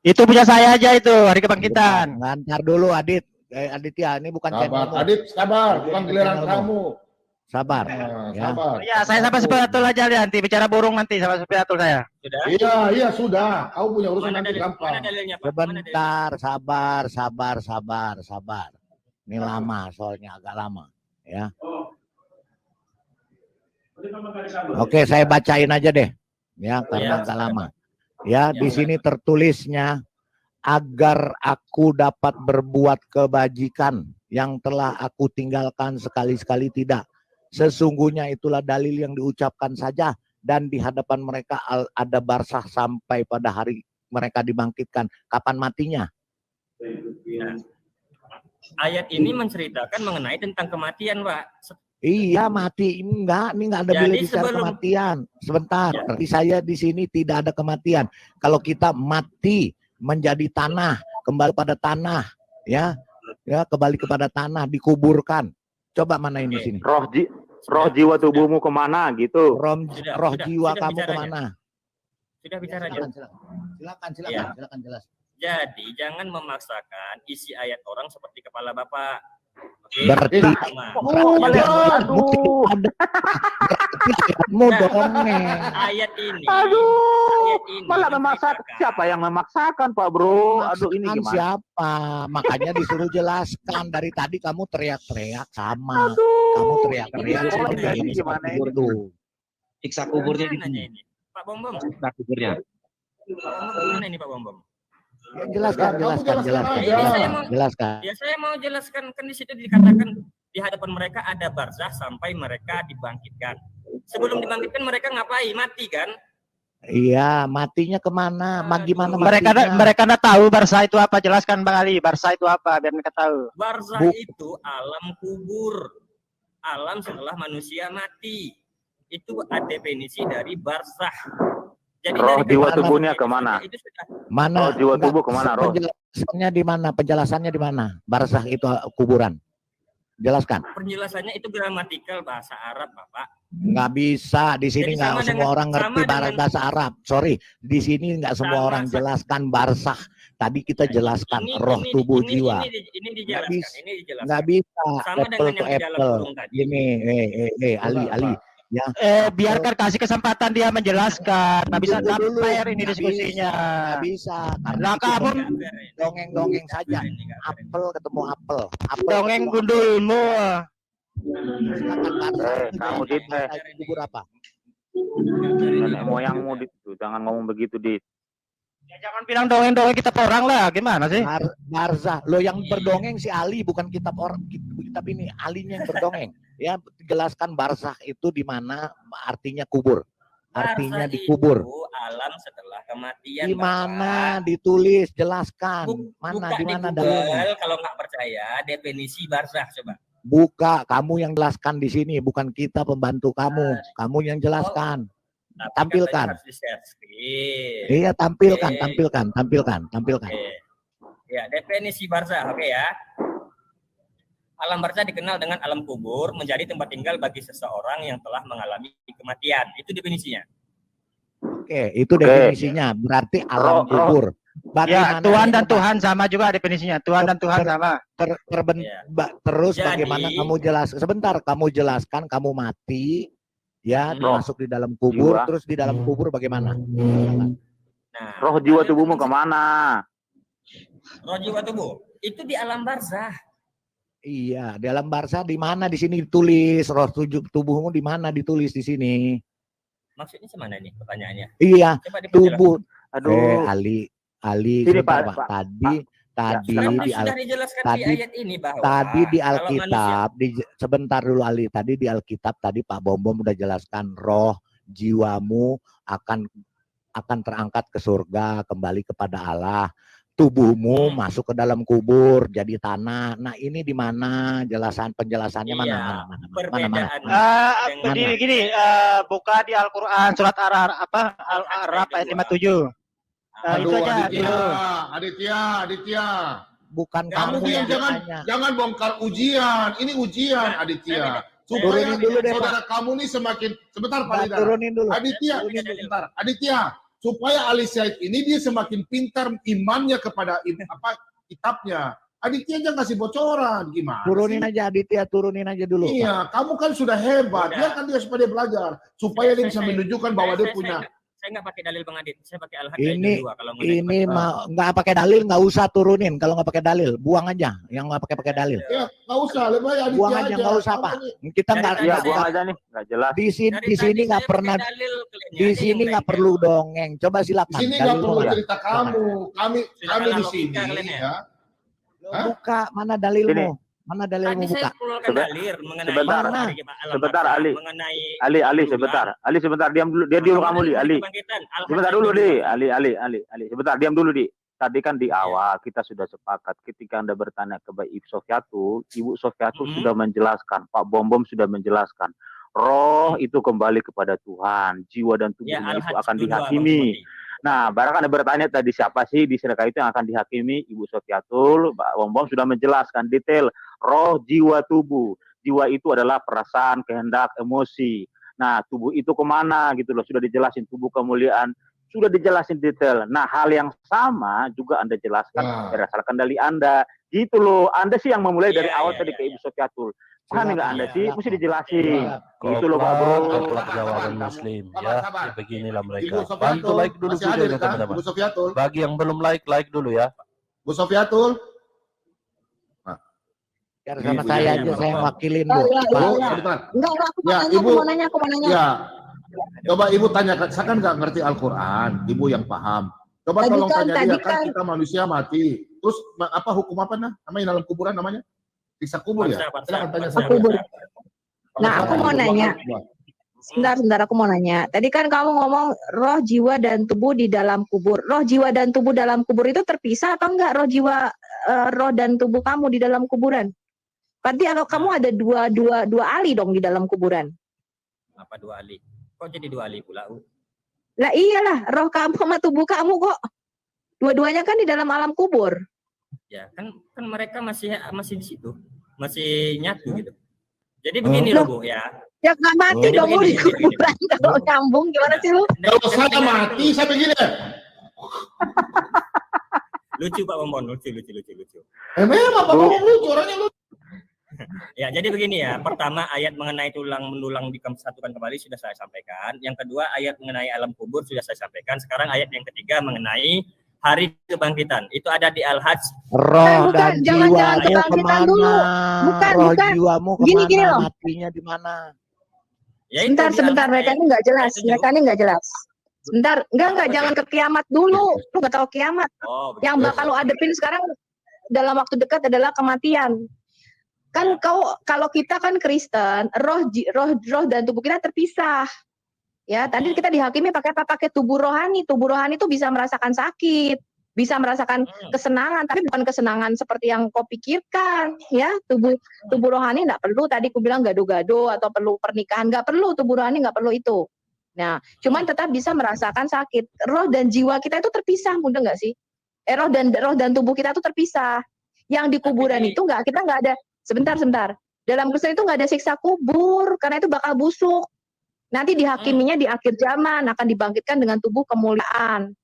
Itu punya saya aja itu, Hari Kebangkitan. Ngantar dulu Aditya, ini bukan channelmu. Adit, sabar, bukan giliran kamu. Sabar. Sabar. Ya, saya sampai Supiatul aja nanti bicara burung nanti sama Supiatul saya. Sudah? Iya, sudah. Kau punya urusan nanti gampang. Sebentar, sabar. Ini lama, soalnya agak lama, ya. Oke, saya bacain aja deh, ya, karena agak lama. Ya, di sini tertulisnya agar aku dapat berbuat kebajikan yang telah aku tinggalkan sekali-sekali tidak. Sesungguhnya itulah dalil yang diucapkan saja, dan di hadapan mereka ada barsah sampai pada hari mereka dibangkitkan. Kapan matinya? Nah, ayat ini menceritakan mengenai tentang kematian, Pak. Iya, mati enggak, ini enggak ada bila bicara kematian. Sebentar, saya di sini tidak ada kematian. Kalau kita mati menjadi tanah, kembali pada tanah, ya kembali kepada tanah, dikuburkan. Coba mana ini sini? Roh jiwa tubuhmu kemana gitu? Roh jiwa kamu kemana? Sudah bicara aja. Silakan jelas. Jadi jangan memaksakan isi ayat orang seperti kepala Bapak. Oke. Berarti ayat ini. Malah memaksakan. Siapa yang memaksakan, Pak Bro? Aduh, ini gimana? Siapa? Makanya disuruh jelaskan. Dari tadi kamu teriak-teriak sama. Kamu teriak-teriak seperti ini. Siksa kuburnya ini. Pak Bom. Siksa kuburnya. Gimana ini Pak Bom? Jelaskan. Ya, saya mau jelaskan, kan di situ dikatakan di hadapan mereka ada barzah sampai mereka dibangkitkan. Sebelum dibangkitkan mereka ngapain? Mati kan? Iya, matinya kemana? Gimana matinya? Mereka nggak tahu barzah itu apa. Jelaskan Bang Ali, barzah itu apa biar mereka tahu. Barzah itu alam kubur, alam setelah manusia mati. Itu ada definisi dari barzah. Jadi roh jiwa tubuhnya kemana? Mana? Roh jiwa tubuh kemana? Roh. Penjelasannya di mana? Penjelasannya di mana? Barzah itu kuburan. Jelaskan. Penjelasannya itu gramatikal bahasa Arab, Bapak. Nggak bisa. Di sini nggak semua orang ngerti bahasa Arab. Sorry, di sini nggak semua orang jelaskan barzah. Tadi kita jelaskan roh tubuh jiwa. Ini dijelaskan. Nggak bisa. Sama dengan yang di dalam burung tadi. Ini, Ali. Ya. Biarkan kasih kesempatan dia menjelaskan. Nggak bisa fair ini diskusinya. Nggak bisa. Nah, kamu dongeng saja. Apel ketemu apel. Dongeng gundulmu. Kamu dit. Kubur apa? Nenek moyangmu dit. Jangan ngomong begitu dit. Ya, jangan bilang dongeng kita orang lah. Gimana sih? Barzah. Lo yang berdongeng si Ali, bukan kitab orang. Kitab ini Alinya yang berdongeng. Ya, jelaskan barzah itu di mana artinya kubur. Artinya dikubur. Itu alam setelah kematian. Di mana ditulis, jelaskan. Mana di mana dalilnya? Kalau nggak percaya, definisi barzah coba. Buka, kamu yang jelaskan di sini, bukan kita pembantu kamu. Kamu yang jelaskan. Tampilkan. Iya, tampilkan. Ya, definisi barzah, oke ya. Alam barzah dikenal dengan alam kubur, menjadi tempat tinggal bagi seseorang yang telah mengalami kematian. Itu definisinya. Oke, itu definisinya. Berarti alam kubur. Ya, Tuhan dan Tuhan sama juga definisinya. Tuhan dan Tuhan sama. Terus bagaimana kamu jelaskan? Sebentar, kamu jelaskan kamu mati, ya, masuk di dalam kubur. Terus di dalam kubur bagaimana? Nah, roh jiwa tubuhmu kemana? Roh jiwa tubuh itu di alam barzah. Iya, dalam barzah di mana di sini ditulis roh tubuhmu di mana ditulis di sini? Maksudnya semana nih pertanyaannya? Iya, tubuh. Aduh, Ali, sini, Pak. Tadi di Alkitab, sebentar dulu Ali. Tadi di Alkitab tadi Pak Bom udah jelaskan roh jiwamu akan terangkat ke surga, kembali kepada Allah. tubuhmu masuk ke dalam kubur jadi tanah. Nah, ini di mana penjelasannya mana? Gini, buka di Al-Qur'an surat Al-A'raf ayat 57. Aduh, Itu aja. Aditya. Bukan kamu yang jangan bongkar ujian. Ini ujian, Aditya. Supaya dulu deh, saudara kamu nih semakin sebentar Pak Lidar. Turunin dulu. Aditya, supaya Ali Said ini dia semakin pintar imannya kepada kitabnya. Aditya aja ngasih bocoran gimana? Turunin aja Aditya, turunin aja dulu. Iya, kamu kan sudah hebat. Biarkan dia supaya dia belajar, supaya dia bisa menunjukkan bahwa dia punya. Saya nggak pakai dalil Bang Adit, saya pakai Al-Hadid kalau nggak pakai dalil, nggak usah turunin. Kalau nggak pakai dalil, buang aja. Yang nggak pakai dalil. Ya, nggak usah, lebih Aditya buang aja, nggak usah Pak. Kita nggak buang aja nih, nggak jelas. Di sini nggak pernah. Di sini nggak perlu dongeng. Coba silakan. Di sini nggak perlu cerita kamu. Kami di sini ya. Buka mana dalilmu? Mana dalilmu buka? Sebentar Ali. Ali sebentar diam dulu. Dia dulu kamu Ali. Sebentar dulu Ali. Sebentar diam dulu Tadi kan di awal kita sudah sepakat ketika Anda bertanya ke Ibu Sofiatul sudah menjelaskan, Pak Bom sudah menjelaskan. Roh itu kembali kepada Tuhan, jiwa dan tubuhnya itu akan dihakimi. Nah, barang Anda bertanya tadi siapa sih di sedekah itu yang akan dihakimi? Ibu Sofiatul, Pak Bom sudah menjelaskan detail roh, jiwa, tubuh. Jiwa itu adalah perasaan, kehendak, emosi. Nah, tubuh itu kemana gitu loh? Sudah dijelasin tubuh kemuliaan, sudah dijelasin detail. Nah, hal yang sama juga Anda jelaskan berdasarkan dari Anda. Gitu loh. Anda sih yang memulai dari awal tadi ke Ibu Sofiatul. Paham nggak Anda sih? Mesti dijelasin. Gitu loh Pak Bro. Jawaban Muslim ya. Beginilah mereka. Bantu like dulu videonya teman-teman. Bagi yang belum like dulu ya. Bu Sofiatul. Sama saya aja, saya wakilin Bu. Enggak, aku mau nanya. Ya. Coba Ibu tanyakan, saya kan nggak ngerti Al-Quran. Ibu yang paham. Coba tolong tanya dia, kan kita manusia mati. Terus apa hukum apa namanya dalam kuburan namanya? Siksa kubur ya? Silakan tanya saya. Kubur. Nah, aku mau nanya. Sebentar, aku mau nanya. Tadi kan kamu ngomong roh, jiwa, dan tubuh di dalam kubur. Roh, jiwa, dan tubuh dalam kubur itu terpisah atau enggak? Roh, jiwa, roh, dan tubuh kamu di dalam kuburan? Berarti kalau kamu ada dua ali dong di dalam kuburan. Apa dua ali? Kok jadi dua ali pula? Lah iyalah, roh kamu sama tubuh kamu kok. Dua-duanya kan di dalam alam kubur. Ya, kan mereka masih di situ. Masih nyatu gitu. Jadi begini loh, Bu, ya. Ya nggak mati dong lu di kuburan. Kalau nyambung gimana sih lu? Kalau saya mati, saya begini. Lucu Pak Bombon, lucu. Memang Pak Bombon lucu, orangnya lucu. Ya, jadi begini ya. Pertama, ayat mengenai tulang menulang disatukan kembali sudah saya sampaikan. Yang kedua, ayat mengenai alam kubur sudah saya sampaikan. Sekarang ayat yang ketiga mengenai hari kebangkitan. Itu ada di Al-Hajj. Roh dan jiwamu kemana? Roh jiwamu kemana? Gini loh. Matinya di mana? Ya, sebentar. Mereka ini nggak jelas. Sebentar, enggak, jangan ke kiamat dulu. Lu nggak tahu kiamat. Yang bakal lu adepin sekarang dalam waktu dekat adalah kematian. Kan kalau kita kan Kristen, roh dan tubuh kita terpisah. Ya, tadi kita dihakimi pakai tubuh rohani. Tubuh rohani itu bisa merasakan sakit, bisa merasakan kesenangan, tapi bukan kesenangan seperti yang kau pikirkan, ya. Tubuh rohani enggak perlu tadi aku bilang gado-gado atau perlu pernikahan, enggak perlu, tubuh rohani enggak perlu itu. Nah, cuman tetap bisa merasakan sakit. Roh dan jiwa kita itu terpisah, mudah enggak sih? Roh dan tubuh kita itu terpisah. Yang di kuburan itu kita enggak ada. Sebentar. Dalam Kristen itu nggak ada siksa kubur, karena itu bakal busuk. Nanti dihakiminya di akhir zaman akan dibangkitkan dengan tubuh kemuliaan.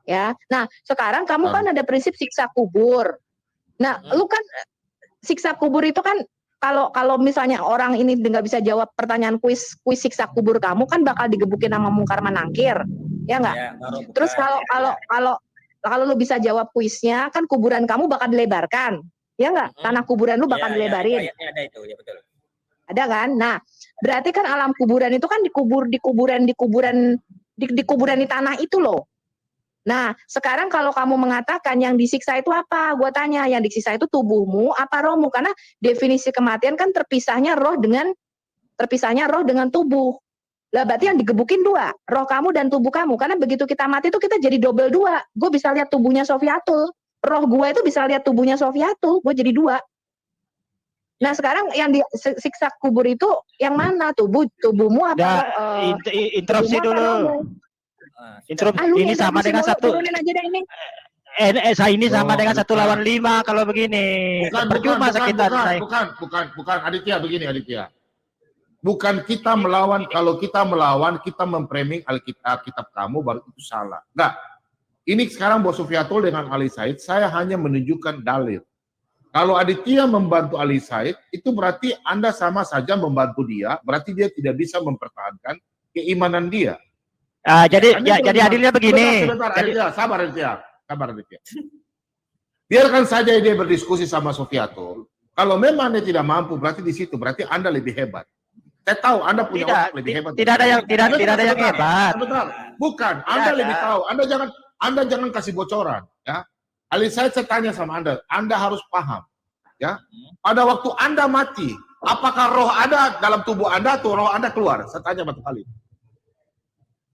Ya, nah sekarang kamu kan ada prinsip siksa kubur. Nah, lu kan siksa kubur itu kan kalau misalnya orang ini nggak bisa jawab pertanyaan kuis siksa kubur kamu kan bakal digebukin sama mungkar manangkir, ya nggak? Ya, terus kalau lu bisa jawab kuisnya kan kuburan kamu bakal dilebarkan. Ya nggak? Tanah kuburan lu bakal dilebarin. Ada itu, ya betul. Ada kan? Nah, berarti kan alam kuburan itu kan di kuburan di tanah itu loh. Nah, sekarang kalau kamu mengatakan yang disiksa itu apa? Gua tanya, yang disiksa itu tubuhmu apa rohmu? Karena definisi kematian kan terpisahnya roh dengan tubuh. Lah berarti yang digebukin dua, roh kamu dan tubuh kamu. Karena begitu kita mati itu kita jadi double dua. Gue bisa lihat tubuhnya Sofiatul. roh gue itu bisa lihat tubuhnya Sofiatul, gue jadi 2. Nah sekarang yang disiksa kubur itu yang mana? Tubuhmu apa? Interupsi dulu. Ini sama dengan satu. Turunin aja deh ini. Ini sama dengan 1 lawan 5 kalau begini. Percuma sekitar saya. Bukan Aditya, begini Aditya. Bukan kita melawan, kalau kita melawan, kita memframing Alkitab kamu baru itu salah. Enggak. Ini sekarang Bos Sufiatul dengan Ali Said, saya hanya menunjukkan dalil. Kalau Aditya membantu Ali Said, itu berarti Anda sama saja membantu dia, berarti dia tidak bisa mempertahankan keimanan dia. Jadi adilnya begini. Sebentar, Aditya, sabar Aditya. Biarkan saja dia berdiskusi sama Sufiatul. Kalau memang dia tidak mampu, berarti di situ, berarti Anda lebih hebat. Saya tahu Anda punya otak lebih hebat. Tidak ada yang hebat. Sebentar. Bukan, Anda lebih tahu. Anda jangan kasih bocoran, ya. Ali saya tanya sama Anda harus paham, ya. Pada waktu Anda mati, apakah roh ada dalam tubuh Anda atau roh Anda keluar? Saya tanya Batu Kali.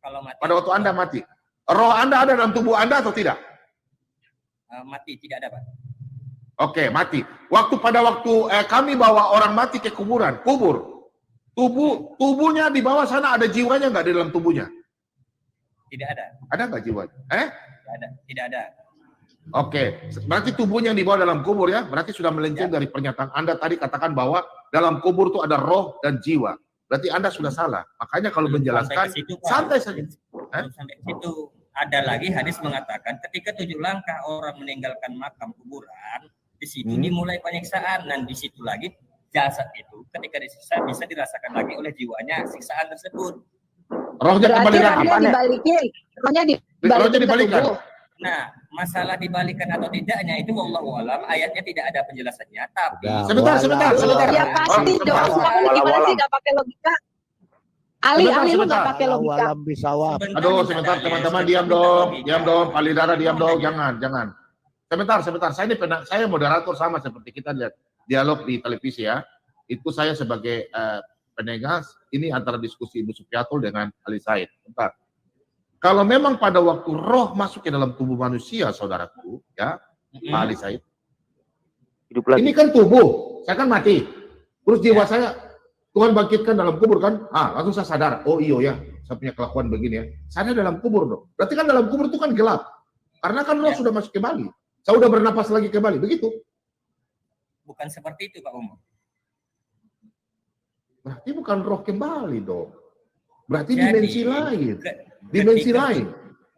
Kalau mati. Pada waktu Anda mati, roh Anda ada dalam tubuh Anda atau tidak? Mati, tidak ada, Pak. Oke, mati. Pada waktu kami bawa orang mati ke kuburan, tubuhnya di bawah sana ada jiwanya nggak di dalam tubuhnya? Tidak ada. Ada nggak jiwanya? Tidak ada. Oke, berarti tubuhnya yang dibawa dalam kubur ya, berarti sudah melenceng dari pernyataan Anda tadi katakan bahwa dalam kubur itu ada roh dan jiwa. Berarti Anda sudah salah. Makanya kalau menjelaskan santai saja. Sampai ke situ. Ada lagi hadis mengatakan ketika 7 langkah orang meninggalkan makam kuburan, di situ dimulai penyiksaan dan di situ lagi jasad itu ketika disiksa bisa dirasakan lagi oleh jiwanya siksaan tersebut. Rohnya kembali lagi. Rohnya dibalikan. Nah, masalah dibalikan atau tidaknya itu wallahu alam, ayatnya tidak ada penjelasannya. Tapi sebentar. Ya pasti dong. Gimana sih nggak pakai logika? Ali lu nggak pakai logika. Aduh, sebentar teman-teman, diam dong, Palidara diam dong, jangan. Sebentar. Saya moderator sama seperti kita lihat dialog di televisi ya. Itu saya sebagai penegas, ini antara diskusi Ibu Sufiatul dengan Ali Said. Bentar. Kalau memang pada waktu roh masuk ke dalam tubuh manusia, saudaraku, ya, Pak Ali Said, ini kan tubuh, saya kan mati. Terus jiwa saya, Tuhan bangkitkan dalam kubur kan, langsung saya sadar, oh iyo ya, saya punya kelakuan begini ya. Saya dalam kubur dong. Berarti kan dalam kubur itu kan gelap. Karena kan roh sudah masuk ke Bali. Saya udah bernapas lagi ke Bali, begitu? Bukan seperti itu, Pak Umar. Berarti bukan roh kembali dong. Berarti dimensi lain. Dimensi lain.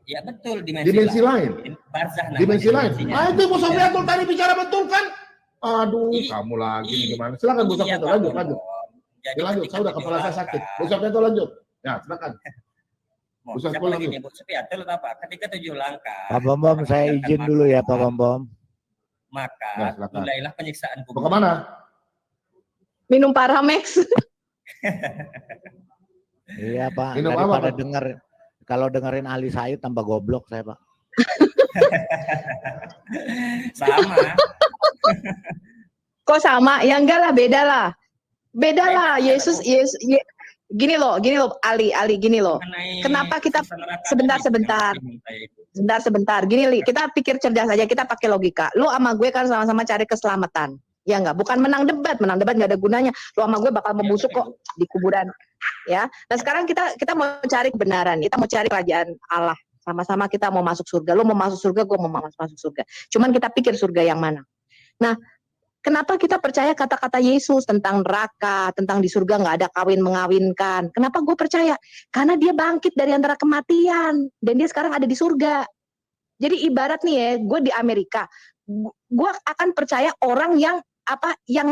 Ya betul, dimensi lain. Barzah dimensi lain. Itu Bu Sofiatul tadi bicara betul kan? Aduh, kamu lagi gimana? Silakan Bu Sofiatul, lanjut. Lanjut, saya udah kepala saya sakit. Bu Sofiatul lanjut. Ya, silakan. Bu Sofiatul apa? Ketika 7 langkah. Pak Bom, saya izin dulu ya Pak Bom. Maka mulailah penyiksaan kubur. Mau kemana? Minum Paramex. Iya Pak, daripada kalau dengerin Ali Said tambah goblok saya Pak. Sama. Kok sama? Ya enggak lah, beda lah. Yesus, gini loh, Ali, gini loh. Kenapa kita sebentar. Gini Li, kita pikir cerdas aja, kita pakai logika. Lu sama gue kan sama-sama cari keselamatan. Ya enggak, bukan menang debat enggak ada gunanya. Lu sama gue bakal membusuk kok di kuburan. Ya. Nah, sekarang kita mau cari kebenaran, kita mau cari kerajaan Allah. Sama-sama kita mau masuk surga. Lu mau masuk surga, gue mau masuk surga. Cuman kita pikir surga yang mana. Nah, kenapa kita percaya kata-kata Yesus tentang neraka, tentang di surga nggak ada kawin mengawinkan? Kenapa gue percaya? Karena dia bangkit dari antara kematian dan dia sekarang ada di surga. Jadi ibarat nih ya, gue di Amerika, gue akan percaya orang yang yang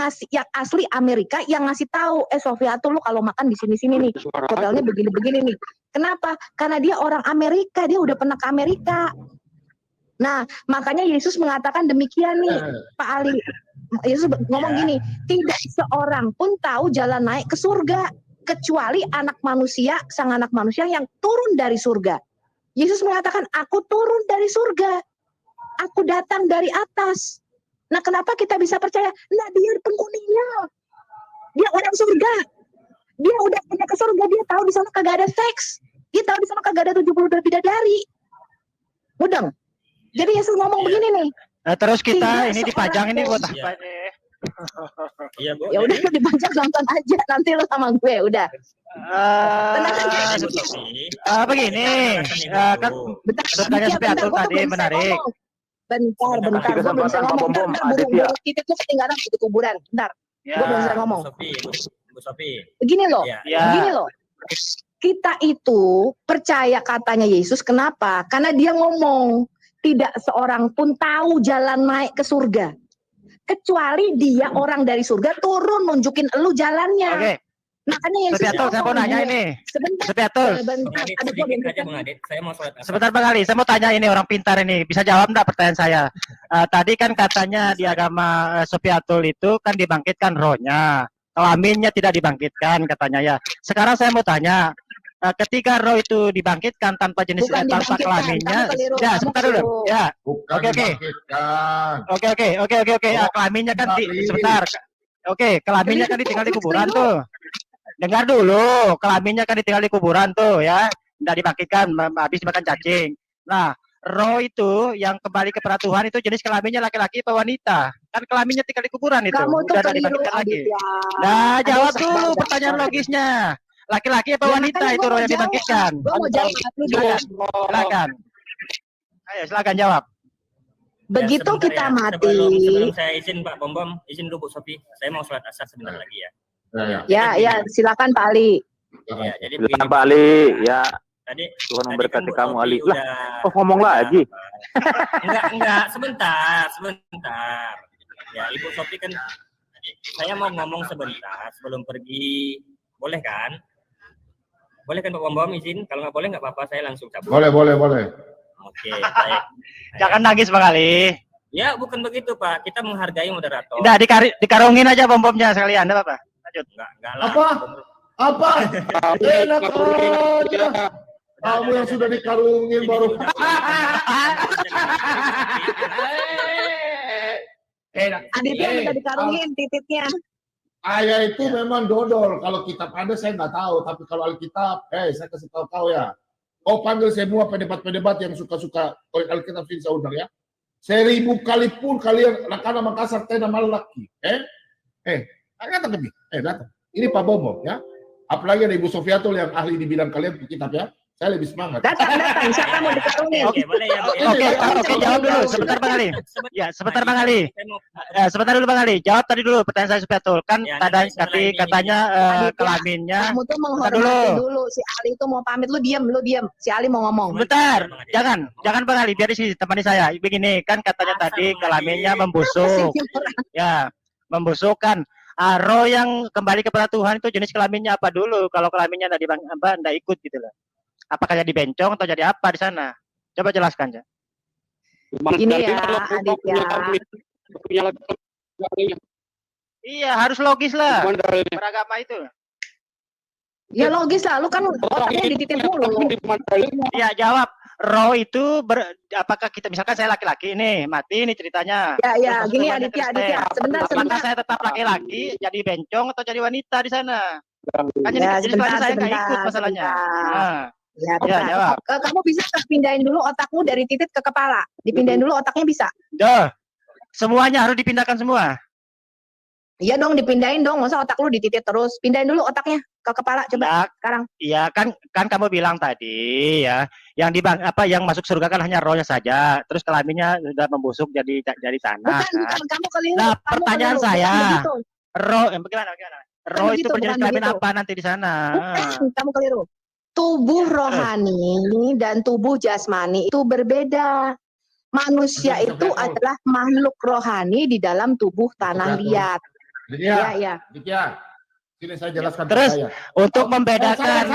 asli Amerika yang ngasih tahu, Sofiatul lu kalau makan di sini nih, hotelnya begini-begini nih. Kenapa? Karena dia orang Amerika, dia udah pernah ke Amerika. Nah, makanya Yesus mengatakan demikian nih, Pak Ali. Yesus ngomong gini, tidak seorang pun tahu jalan naik ke surga kecuali sang anak manusia yang turun dari surga. Yesus mengatakan, aku turun dari surga, aku datang dari atas. Nah, kenapa kita bisa percaya? Nah, dia penghuninya, dia orang surga, dia udah punya ke surga, dia tahu di sana kagak ada seks, dia tahu di sana kagak ada 72 bidadari. Mudeng. Jadi Yesus ngomong begini nih, Terus kita ini dipajang ini buat apa ini? Iya, Bu. Ya udah lu dipajang nonton aja, nanti lu sama gue udah. Tenang aja. Begini, kan bertanya Sofiatul tadi menarik. Bentar. Gue belum bisa ngomong. Burung titik lu ketinggalan di kuburan. Bentar. Gue belum bisa ngomong. Bu Sofi. Begini loh. Kita itu percaya katanya Yesus. Kenapa? Karena dia ngomong. Tidak seorang pun tahu jalan naik ke surga. Kecuali dia orang dari surga turun nunjukin elu jalannya. Oke. Makanya Yesus Sofiatul, saya mau nanya ini. Sofiatul. Sebentar Bang Ali, saya mau tanya ini orang pintar ini. Bisa jawab enggak pertanyaan saya? Tadi kan katanya di agama Sofiatul itu kan dibangkitkan rohnya. Kelaminnya tidak dibangkitkan katanya ya. Sekarang saya mau tanya, ketika roh itu dibangkitkan tanpa jenis tanpa kelaminnya, ya sebentar dulu, ya. Oke. Kelaminnya kan sebentar. Oke, kelaminnya kan ditinggal di kuburan tuh. Dengar dulu, kelaminnya kan ditinggal di kuburan tuh ya, tidak dibangkitkan, habis makan cacing. Nah, roh itu yang kembali kepada Tuhan itu jenis kelaminnya laki-laki atau wanita? Kan kelaminnya tinggal di kuburan itu, udah tidak dibangkitkan lagi. Nah, jawab dulu pertanyaan logisnya. Laki-laki atau wanita itu roh yang dibangkitkan? Silakan. Ayo, silakan jawab. Begitu kita mati. Sebelum saya izin Pak Bom, izin dulu Bu Sofi. Saya mau sholat asar sebentar lagi ya. Ya, silakan Pak Ali. Ya, jadi begini, Pak Ali, ya. Tadi Tuhan memberkati kamu Ali. Lah, ngomong lagi. Enggak, sebentar. Ya, Ibu Sofi kan saya mau ngomong sebentar sebelum pergi. Boleh kan? Boleh kan Pak Bom izin? Kalau nggak boleh nggak apa-apa, saya langsung cabut. Boleh. Oke, baik. Jangan nangis Bang Ali. Ya, bukan begitu Pak. Kita menghargai moderator. Udah dikarungin aja bom-bomnya sekalian, enggak apa-apa. Lanjut. Enggak lah. Apa? Enak aja. Kamu yang sudah dikarungin baru. Aditya sudah dikarungin titiknya. Ayah itu memang dodol. Kalau kitab Anda saya nggak tahu, tapi kalau Alkitab, saya kasih tahu kau ya. Kau panggil semua pendebat-pendebat yang suka-suka Alkitab sini saya undang ya. 1000 kali pun kalian Rakana Makassar tena malaki. Datang lebih. Datang. Ini Pak Bomo ya. Apalagi ada Ibu Sofiatul yang ahli di bidang kalian kitab ya. Saya lebih semangat. Datang. Siapa mau dikarungin? Oke, jawab dulu. Sebentar Bang Ali. Ya, sebentar Bang Ali. Sebentar dulu Bang Ali. Jawab tadi dulu pertanyaan saya Sofiatul. Kan tadi katanya kelaminnya. Kamu tuh menghormati dulu. Si Ali itu mau pamit, lu diam. Si Ali mau ngomong. Bentar. Jangan Bang Ali, biar di sini temani saya. Begini, kan katanya tadi kelaminnya membusuk. Ya, membusuk kan. Roh yang kembali kepada Tuhan itu jenis kelaminnya apa dulu? Kalau kelaminnya enggak ikut gitu loh. Apakah jadi bencong atau jadi apa di sana? Coba jelaskan, ya. Ini ya, Aditya. Iya, harus logis lah. Beragama itu. Ya logis lah, lu kan otaknya dititip mulu. Iya, jawab. Roh itu apakah kita misalkan saya laki-laki ini mati ini ceritanya. Ya, gini Aditya. Sebentar. Apakah saya tetap laki-laki jadi bencong atau jadi wanita di sana? Kan jadi sebentar, saya nggak ikut masalahnya. Ya, jawab. Kamu bisa pindahin dulu otakmu dari titik ke kepala. Dipindahin dulu otaknya bisa. Semuanya harus dipindahkan semua. Iya dong, dipindahin dong. Masa otak lu dititik terus? Pindahin dulu otaknya ke kepala coba sekarang. Iya, kan kamu bilang tadi ya, yang masuk surga kan hanya rohnya saja. Terus kelaminnya sudah membusuk jadi tanah. Bukan, kamu keliru. Nah, pertanyaan saya, roh bagaimana? Roh itu berjenis kelamin apa nanti di sana? Kamu keliru. Tubuh rohani dan tubuh jasmani itu berbeda. Manusia itu adalah makhluk rohani di dalam tubuh tanah liat. Iya. Sini saya jelaskan. Terus untuk membedakan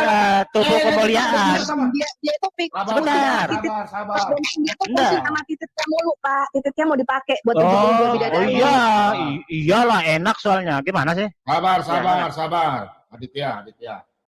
tubuh kemuliaan. Dia itu sebentar. Sabar. Sama titiknya mulu, Pak. Titiknya mau dipakai buat tunjukin dua bidadari. Iyalah enak soalnya. Gimana sih? Sabar. Aditya.